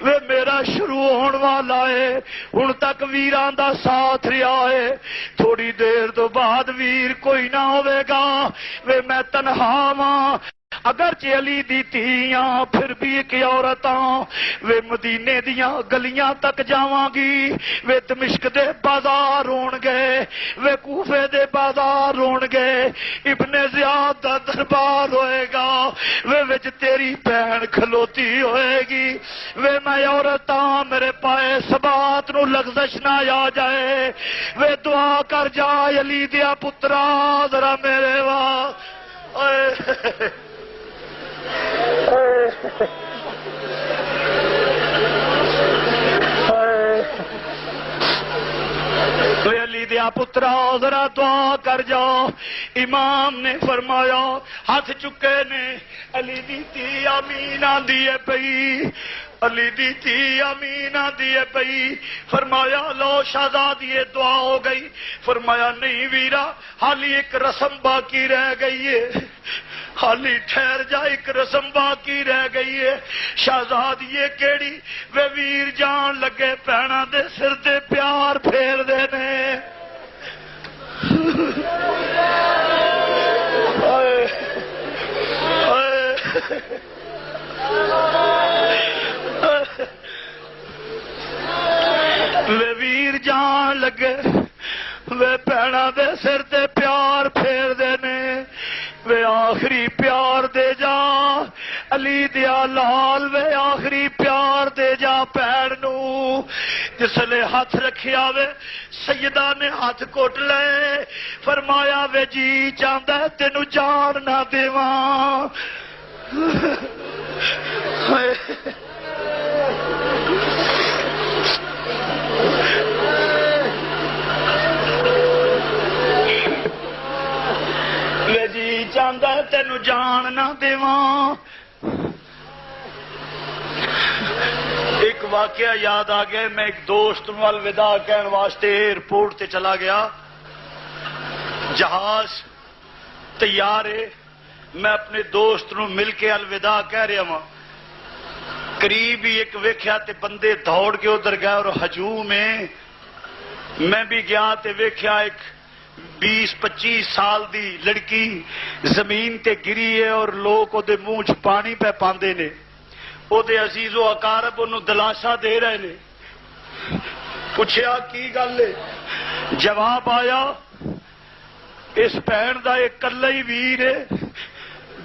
وے میرا شروع ہون والا ہے. ہن تک ویران دا ساتھ رہا ہے, تھوڑی دیر تو بعد ویر کوئی نہ ہوئے گا. وے میں تنہا ماں اگرچہ علی دی تیاں پھر بھی ایک عورتاں. وے مدینے دیاں گلیاں تک جاواں گی, وے دمشق دے بازار ہون گے, وے کوفے دے بازار ہون گے, ابن زیاد دا دربار ہوئے گا, وے وچ تیری بہن کھلوتی ہوئے گی. وے میں عورتاں میرے پائے سبات نو لغزش نہ آ جائے. وے دعا کر جا علی دیا پترا ذرا میرے وا علی دیا پترا ذرا دعا کر جاؤ. امام نے فرمایا ہاتھ چکے نے, علی دی تھی آمینہ دیے پئی, علی دی تھی آمینہ دیے پئی. فرمایا لو شہزادی دعا ہو گئی. فرمایا نہیں ویرا حالی ایک رسم باقی رہ گئی ہے, حالی ٹھہر جا ایک رسم باقی رہ گئی ہے. شہزادی کیڑی؟ وے ویر جان لگے پینا دے سر دے پیار پھیر دے نے. وے ویر جان لگے وے پینا دے سر دے پیار پھیر دے نے. وے آخری پیار دے جا علی دیا لال, وے آخری پیار دے جا پیڑ نو. جس لے ہاتھ رکھیا وے سیدہ نے ہاتھ کوٹ لے. فرمایا وے جی چاہتا ہے تینو جان نہ دیواں. وے جی چاہتا ہے تینو جان نہ دیواں. ایک واقعہ یاد آ گیا. میں ایک دوست نو الوداع کہن واسطے ایئرپورٹ تے چلا گیا, جہاز تیار ہے, میں اپنے دوست نو مل کے الوداع کہہ رہا ہوں. قریب ہی ایک ویکھیا تے بندے دوڑ کے ادھر گئے اور ہجوم میں بھی گیا تے ویکھیا ایک 20-25 سال دی لڑکی زمین تے گری ہے اور لوگ او دے منہ چ پانی پہ پاندے نے، او دے عزیز و اقارب انہوں دلاسا دے رہے نے۔ پوچھیا کی گل ہے؟ جواب آیا اس بہن دا ایک کلا ہی ویر ہے،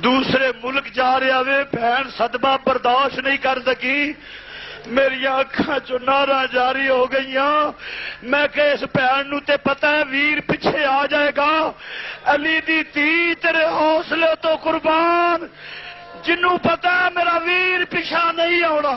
دوسرے ملک جا رہا وے، بہن صدمہ برداشت نہیں کر سکی، میری آنکھاں چو نارا جاری ہو گئیاں۔ میں کہ اس بہن نو تے پتہ ہے ویر پیچھے آ جائے گا، علی دی تھی تیرے حوصلے تو قربان، جنوں پتہ ہے میرا ویر پیچھا نہیں آنا۔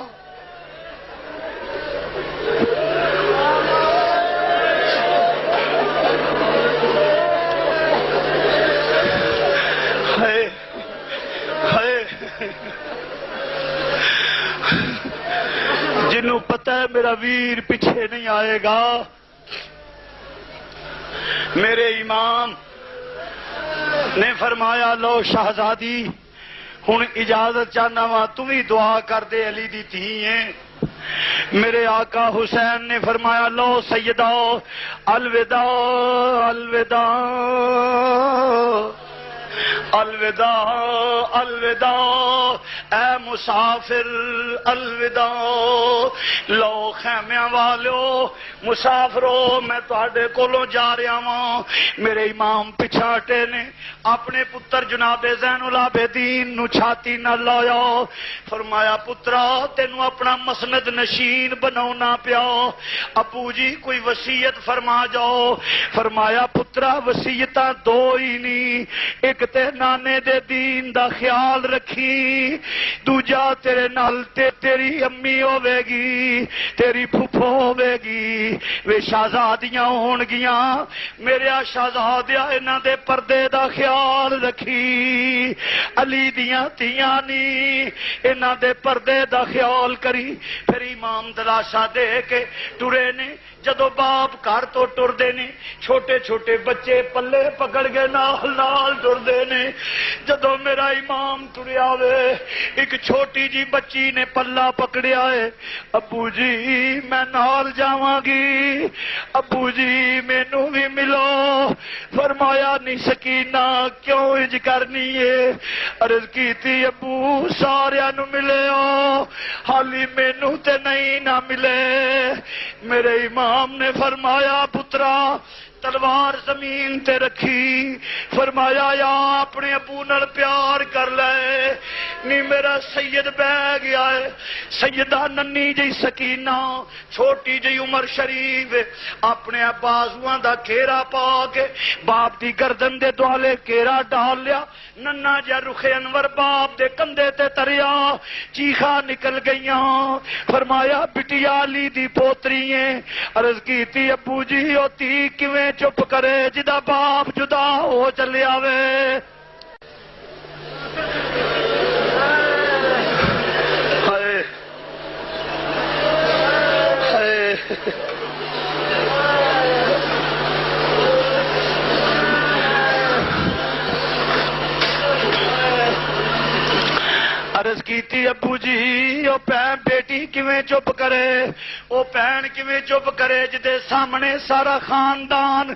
جنوں پتہ ہے میرا ویر پیچھے نہیں آئے گا۔ میرے امام نے فرمایا لو شہزادی ہن اجازت چاہنا وا تم ہی دعا کر دے، علی دی تھی ہیں۔ میرے آقا حسین نے فرمایا لو سیدہ الوداع الوداع الوداع الوداع، اے مسافر الوداع، لو خیمیاں والو مسافرو میں تواڈے کولوں جا رہا ہاں۔ میرے امام پچھاٹے نے اپنے پتر جناب زین العابدین نو چھاتی نہ لایا، فرمایا پترا تینوں اپنا مسند نشین بناونا پیا، ابو جی کوئی وصیت فرما جاؤ۔ فرمایا پترا وصیتاں دو ہی نہیں، ایک تے نانے دے دین دا خیال رکھی، دوجا تیرے نال تیری امی ہوے گی، تیری پھپھو ہوے گی، وے شہزادیاں ہون گیاں، میرے شہزادیا انہاں دے پردے دا خیال رکھی، علی دیاں تیاں نی انہاں دے پردے دا خیال کری۔ پھر امام دلاسا دے کے ٹرے نے، جدو باپ گھر تو ٹردے نے چھوٹے چھوٹے بچے پلے پکڑ کے نال نال ٹردے نے۔ جدو میرا امام ٹریا وے ایک چھوٹی جی بچی نے پلہ پکڑیا ہے، ابو جی میں نال جاواں گی، ابو جی مینوں بھی ملو۔ فرمایا نہیں سکینہ کیوں انج کرنی ہے؟ عرض کیتی ابو سارے نو ملے ہو حالی مینوں تے نہیں نہ ملے۔ میرے امام نے فرمایا پترا تلوار زمین تے رکھی، فرمایا یا اپنے ابو نال پیار کر لے، نہیں میرا سید بہ گیا ہے۔ سیدہ ننی جی سکینہ چھوٹی جی عمر شریف اپنے بازواں دا گھیرا پا کے باپ دی گردن دے دوالے گھیرا ڈال لیا، ننا جا رخ انور باپ دے کندھے تے تریا، چیخا نکل گئیاں۔ فرمایا بٹیا علی دی پوتری ہیں، عرض کیتی ابو جی او تی کیویں چپ کرے جدا باپ جدا ہو چلے آوے۔ ہائے ہائے عرض کیتی ابو جی او پین بیٹی کیویں چپ کرے، او پین کیویں چپ کرے جدے سامنے سارا خاندان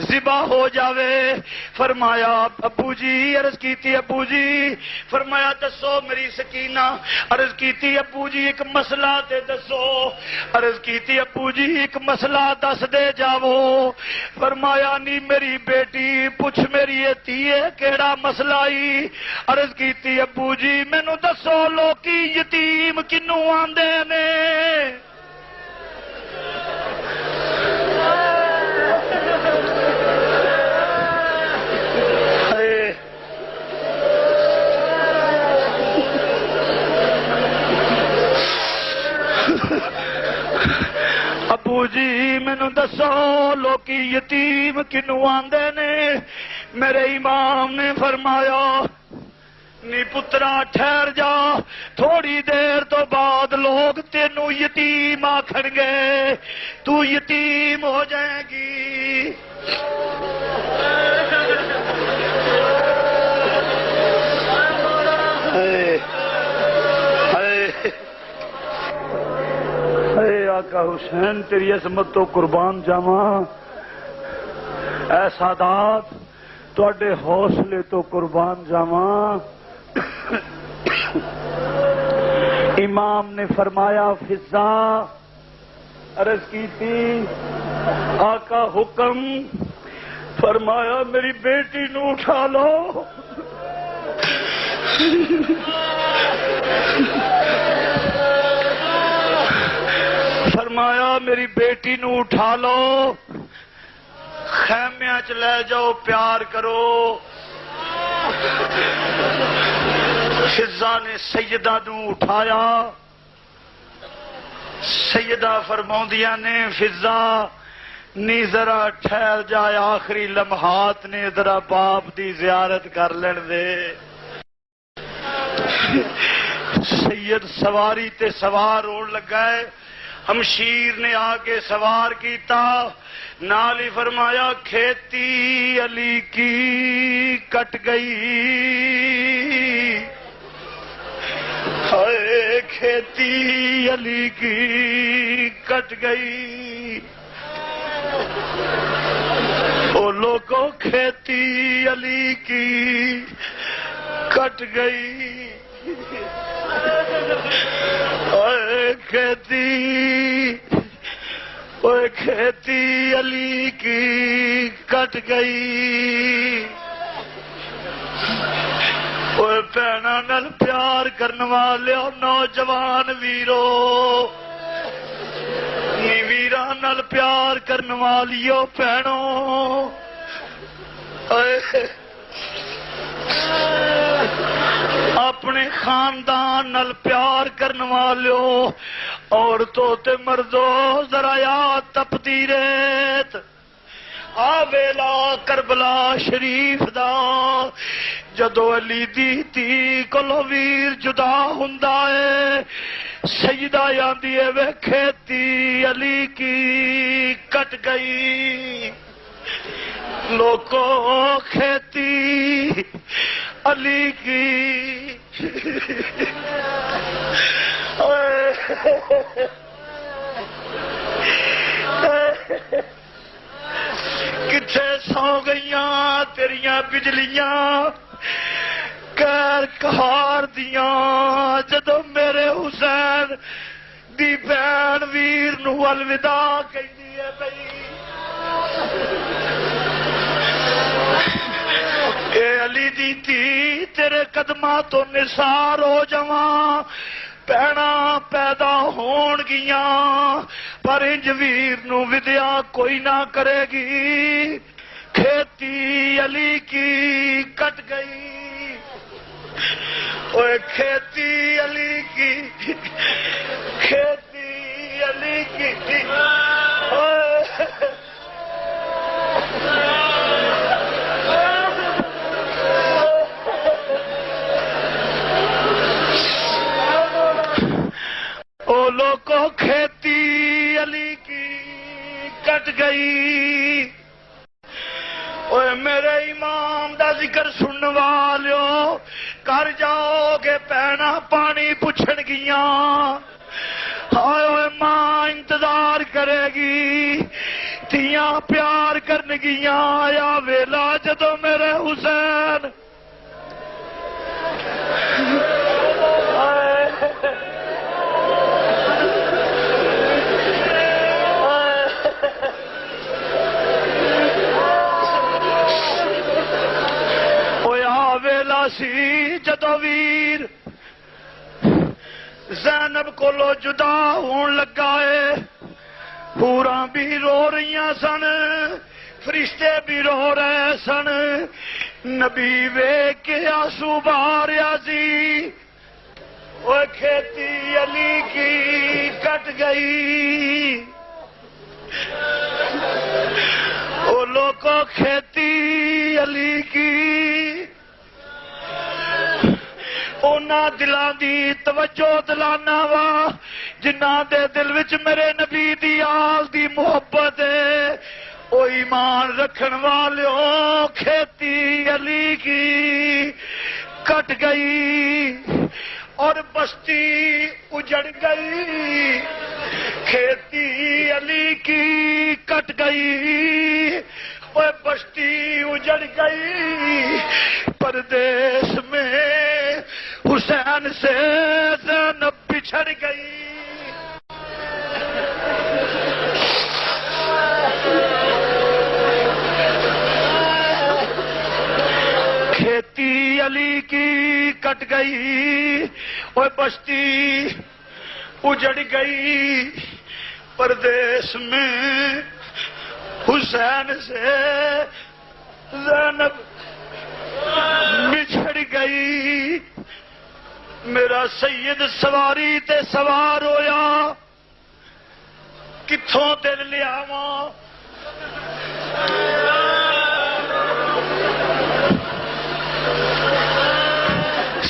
ذبح ہو جاوے۔ فرمایا ابو جی، عرض کیتی ابو جی، فرمایا دسو میری سکینہ، عرض کیتی ابو جی ایک مسئلہ تے دسو، عرض کیتی ابو جی ایک مسئلہ دس دے جاؤ۔ فرمایا نہیں میری بیٹی پوچھ میری تیے کیڑا مسئلہ ہی؟ عرض کیتی ابو جی مینوں دسو لوکی یتیم کنوں آندے نے؟ ابو جی مینوں دسو لوکی یتیم کنوں آندے نے؟ میرے امام نے فرمایا نی پترا ٹھہر جا، تھوڑی دیر تو بعد لوگ تینوں یتیم آکھن گے، تو یتیم ہو جائے گی۔ آقا حسین تیری عظمت تو قربان جاواں، اے سادات تواڈے حوصلے تو قربان جاواں۔ امام نے فرمایا فضا، عرض کی تھی آقا حکم، فرمایا میری بیٹی نو اٹھا لو۔ فرمایا میری بیٹی نو اٹھا لو، خیمیاں چ لے جاؤ، پیار کرو۔ فضا نے سیدہ نو اٹھایا، سیدہ فرماؤندیاں نے فضا نی ذرا ٹھہر جائے، آخری لمحات نے ذرا باپ دی زیارت کر لین دے۔ سید سواری تے سوار ہون لگا ہے، ہمشیر نے آ کے سوار کیتا، نال ہی فرمایا کھیتی علی کی کٹ گئی، ہائے کھیتی علی کی کٹ گئی، او لوگوں کھیتی علی کی کٹ گئی، اے کھیتی، اے کھیتی علی کی کٹ گئی، اے بھیڑاں نال پیار کرن والیو نوجوان ویرو، نی ویراں نال پیار کرن والیو بھیڑوں، اپنے خاندان نال پیار کرن والیو عورتوں تے مردوں، ذرا یاد تپتی ریت آ ویلا کربلا شریف دا، جدو علی دی تی کولو ویر جدا ہوندا ہے، سیدہ آندی ہے وے کھیتی علی کی کٹ گئی، لوگوں کھیتی علی کی کتھے سو گئیاں تیریاں بجلیاں کہر کہار دیاں، جدو میرے حسین دی بھین ویر نو الوداع کہندی ہے بھئی، اے علی دی تھی تیرے قدماں تو نثار ہو جاواں، بھیڑاں پیدا ہون گیاں پر انج ویر نو ودیا کوئی نہ کرے گی، کھیتی علی کی کٹ گئی، اوے کھیتی علی کی، کھیتی علی کی، او لوگوں کھیتی علی کی کٹ گئی، اوے میرے امام دا ذکر سنن والیو کر جاؤ گے پینا پانی پوچھن گیاں، ہائے اوے ماں انتظار کرے گی، تیاں پیار کرن گیاں، آیا ویلا جدو میرے حسین سی جدو ویر زینب کولو جدا ہون لگا ہے، حوراں بھی رو رہیاں سن، فرشتے بھی رو رہے سن، نبی ویکھ کے آنسو بہاریا سی، وہ کھیتی علی کی کٹ گئی، وہ لوگوں کھیتی علی کی، اونا دلاں دی توجہ دلانا وا جنہاں دے دل وچ میرے نبی دی آل دی محبت ہے، او ایمان رکھن والیوں کھیتی علی کی کٹ گئی اور بستی اجڑ گئی، کھیتی علی کی کٹ گئی، وہ بستی اجڑ گئی، پردیس میں حسین سے زینب بچھڑ گئی۔ کھیتی علی کی کٹ گئی، وہ بستی اجڑ گئی، پردیس میں حسین سے زینب بچھڑ گئی۔ میرا سید سواری تے سوار ہویا، کتھوں دل لیاواں،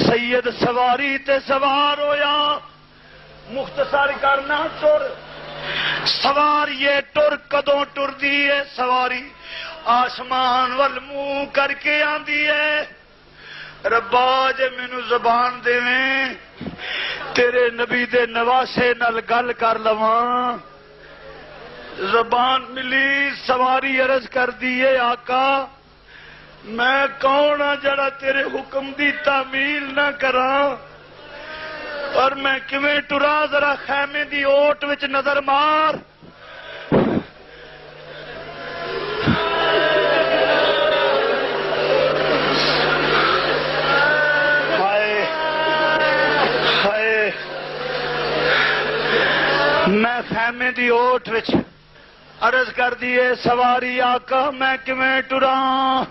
سید سواری تے سوار ہویا، مختصر کرنا ٹر سوار یہ ٹر کدوں ٹر دی ہے سواری، آسمان وال منہ کر کے آندی ہے، ربا جے مینوں زبان دیویں تیرے نبی دے نواسے نال گل کر لواں۔ زبان ملی، سواری عرض کر دیے آقا میں کون ہاں جڑا تیرے حکم دی تعمیل نہ کراں، اور میں کیویں ٹرا، ذرا خیمے دی اوٹ وچ نظر مار۔ ہائے ہائے، میں خیمے دی اوٹ وچ عرض کر دیے سواری آقا میں کیویں ٹراں،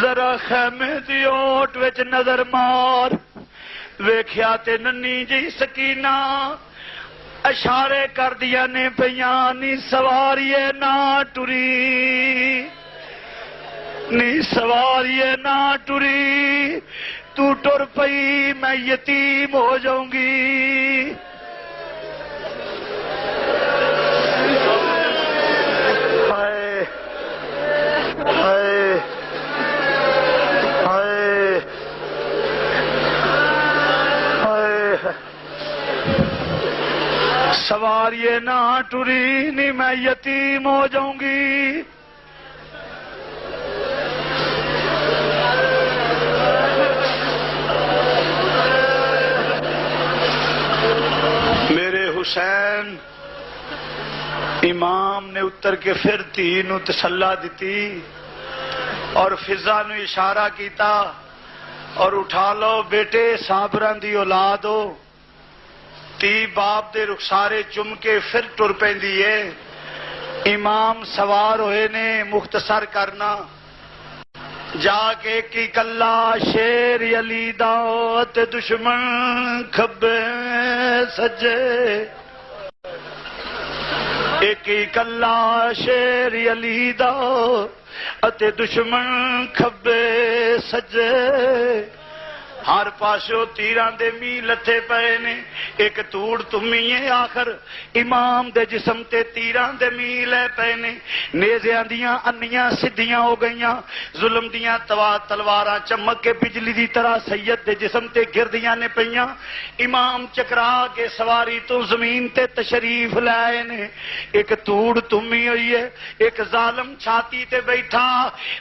ذرا خیمے دی اوٹ وچ نظر مار۔ ویکھیا تے ننی جی سکینہ اشارے کر دیا نے پیاں، نی سواریے نہ ٹری، نی سواریے نہ ٹری، تو ٹر پئی میں یتیم ہو جاؤں گی۔ ہائے ہائے ہائے ہائے، سواریے نہ ٹری، نہیں میں یتیم ہو جاؤں گی۔ میرے حسین امام نے اتر کے پھر تھی نو تسلا دیتی اور فضا نو اشارہ کیتا اور اٹھا لو بیٹے صابران دی اولاد ہو۔ تی باپ دے رخسارے چم کے پھر ٹر پیندی ہے۔ امام سوار ہوئے نے، مختصر کرنا جا کے کی کلا شیر علی دا تے دشمن کھبے سجے، ایک ہی کلا شیر علی دا اتے دشمن کھبے سجے، ہر پاسوں تیراں دے می لتھے پئے نے، ایک توڑ تمیے آخر امام دے جسم تے تیراں دے می لے پئے نے، نیزیاں دیاں انیاں سدھیاں ہو گئیاں، ظلم دیاں تلواراں چمک کے بجلی دی طرح سید دے جسم تے گردیاں نے پئیاں۔ امام چکرا کے سواری تو زمین تے تشریف لائے نے، ایک توڑ تمی ہوئی ہے، ایک ظالم چھاتی تے بیٹھا۔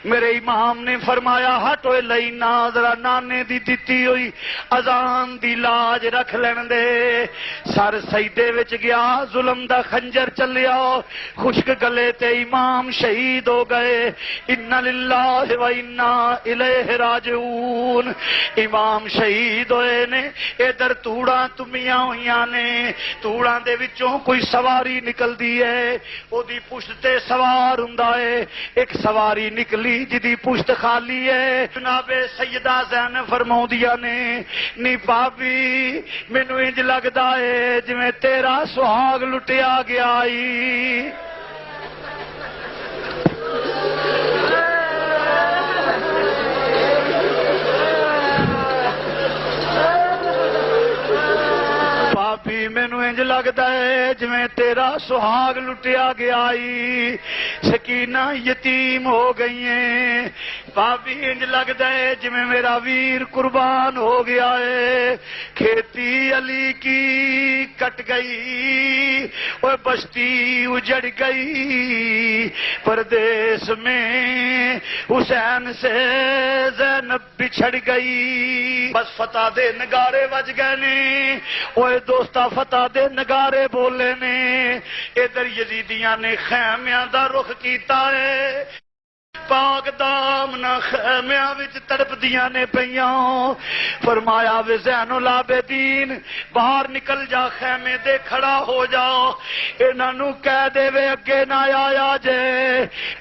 میرے امام نے فرمایا ہٹ ہوئے لئی نا، ذرا نانے دی دتی ہوئی اذان دی لاج رکھ لین دے۔ سر سجدے وچ گیا، ظلم دا خنجر چلیا، خشک گلے تے امام شہید ہو گئے۔ انا للہ و انا الیہ راجعون۔ امام شہید ہوئے نے، ادھر توڑاں تمیاں ہوئیاں نے، توڑاں دے وچوں کوئی سواری نکل دی ہے، او دی پشت تے سوار ہوندا ہے۔ ایک سواری نکلی جدی پشت خالی ہے، جناب سیدہ زینب فرماؤندی نے نی پاپی مینو انج لگدا ہے جویں تیرا سہاگ لٹیا گیا ای۔ پاپی مینو انج لگدا ہے جویں تیرا سہاگ لٹیا گیا ای۔ سکینہ یتیم ہو گئی ہیں. بھابی انج لگدا ہے جویں میرا ویر قربان ہو گیا ہے. کھیتی علی کی کٹ گئی اور بستی اجڑ گئی. پردیس میں حسین سے زینب بچھڑ گئی. بس فتح دے نگارے وج گئے نے. اوے دوستا فتح دے نگارے بولے نے. ادھر یزیدیاں نے خیمیاں دا رخ کیتا ہے. پاک دامنا خیمیاں وچ تڑپدیاں نے پیاں. فرمایا وے زین العابدین باہر نکل جا, خیمے دے کھڑا ہو جا. انہاں نوں کہہ دے وے اگے نہ آیا جے,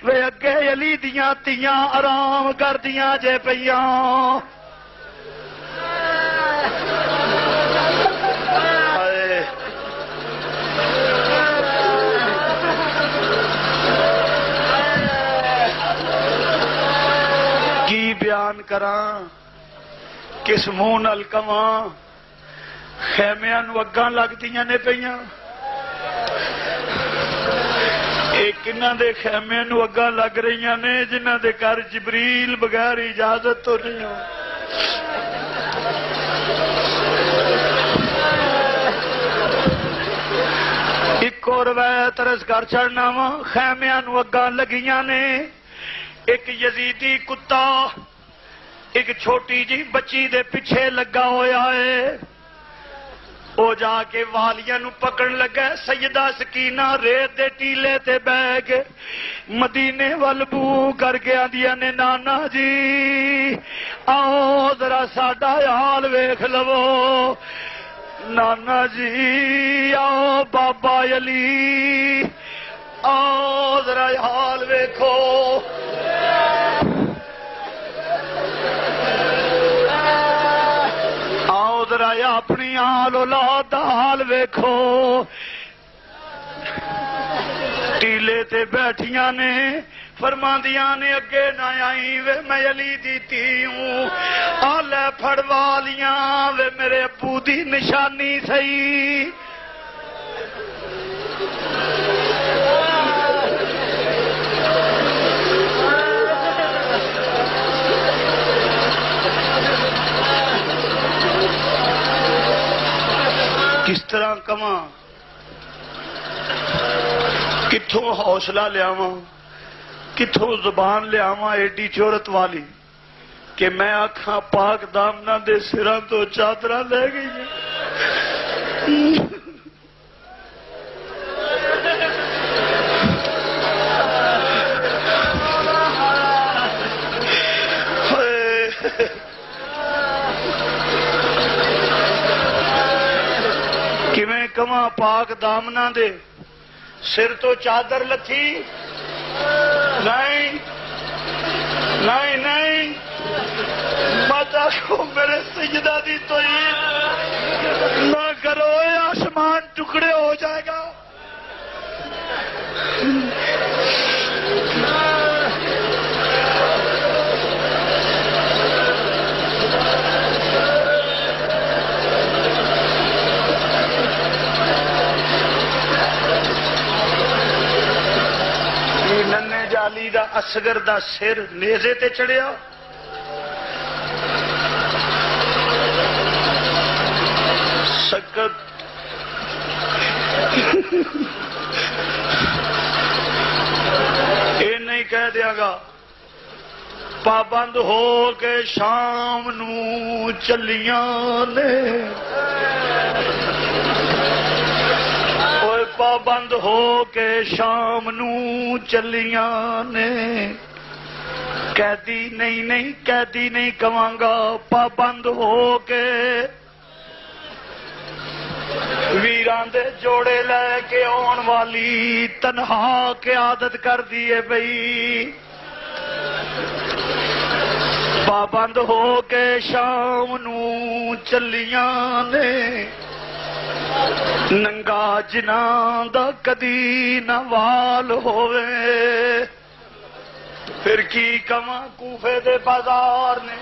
وے اگے علی دیاں تیاں آرام کردیاں جے پیاں. کی بیان کراں کس منہ نال کواں. خیمیاں نوں اگاں لگدیاں نے پیاں. ایک انہاں دے خیمیاں نوں اگاں لگ رہیاں نے جنہاں دے گھر جبریل بغیر اجازت تو نہیں ہو. ایک اور روایت عرض کر چڑھنا وا. خیمیاں نوں اگاں لگیاں نے. ایک یزیدی کتا ایک چھوٹی جی بچی دے پیچھے لگا ہویا ہے. او جا کے والیاں نو پکڑ لگا. سیدہ سکینہ ریت دے ٹیلے تے بہ کے مدینے ول بو کر کے آندیاں نے نانا جی آؤ ذرا ساڈا حال ویکھ لو. نانا جی آؤ بابا علی آؤ ذرا حال ویکھو. آؤ ذرا اپنی آل اولاد دا حال ویکھو. ٹیلے تے بیٹھیاں نے فرماندیاں نے اگے نہ آئی وے میں علی دی تھی ہوں. آلے پھڑ والیاں وے میرے ابو دی نشانی سہی. کس طرح کواں کتھوں حوصلہ لیاواں کتھوں زبان لیاواں ایڈی جرت والی کہ میں آکھاں پاک دامنا دے سراں تو چادراں لے گئی. کیویں کواں پاک دامنا دے سر تو چادر لتھی. نہیں نہیں نہیں مت آخو میرے سجدہ دی توہین نہ کرو, آسمان ٹکڑے ہو جائے گا. ننے جالی دا اصغر دا سر نیزے تے چڑھیا. سکت یہ نہیں کہہ دیا گا پابند ہو کے شام نو چلیاں نے. پابند ہو کے شام نو چلیاں نے. قیدی نہیں نہیں قیدی نہیں کہاں گا پابند ہو کے ویران دے جوڑے لے کے آن والی تنہا کے عادت کر دیے بئی. پابند ہو کے شام نو چلیاں نے. ننگا جناں دا کدی نہ وال ہووے. پھر کی کواں کوفے دے بازار نے.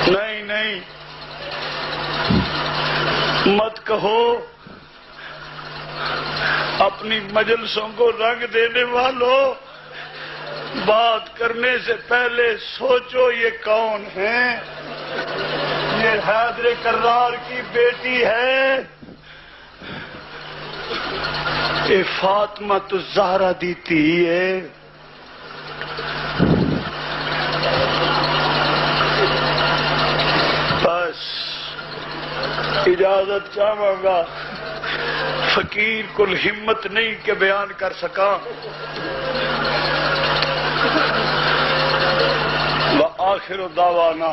نہیں نہیں مت کہو اپنی مجلسوں کو رنگ دینے والوں، بات کرنے سے پہلے سوچو یہ کون ہیں؟ یہ حیدر کرار کی بیٹی ہے، یہ فاطمہ الزہرا دی تھی ہے۔ بس اجازت چاہوں گا، فقیر کو ہمت نہیں کہ بیان کر سکا۔ وآخر دعوانا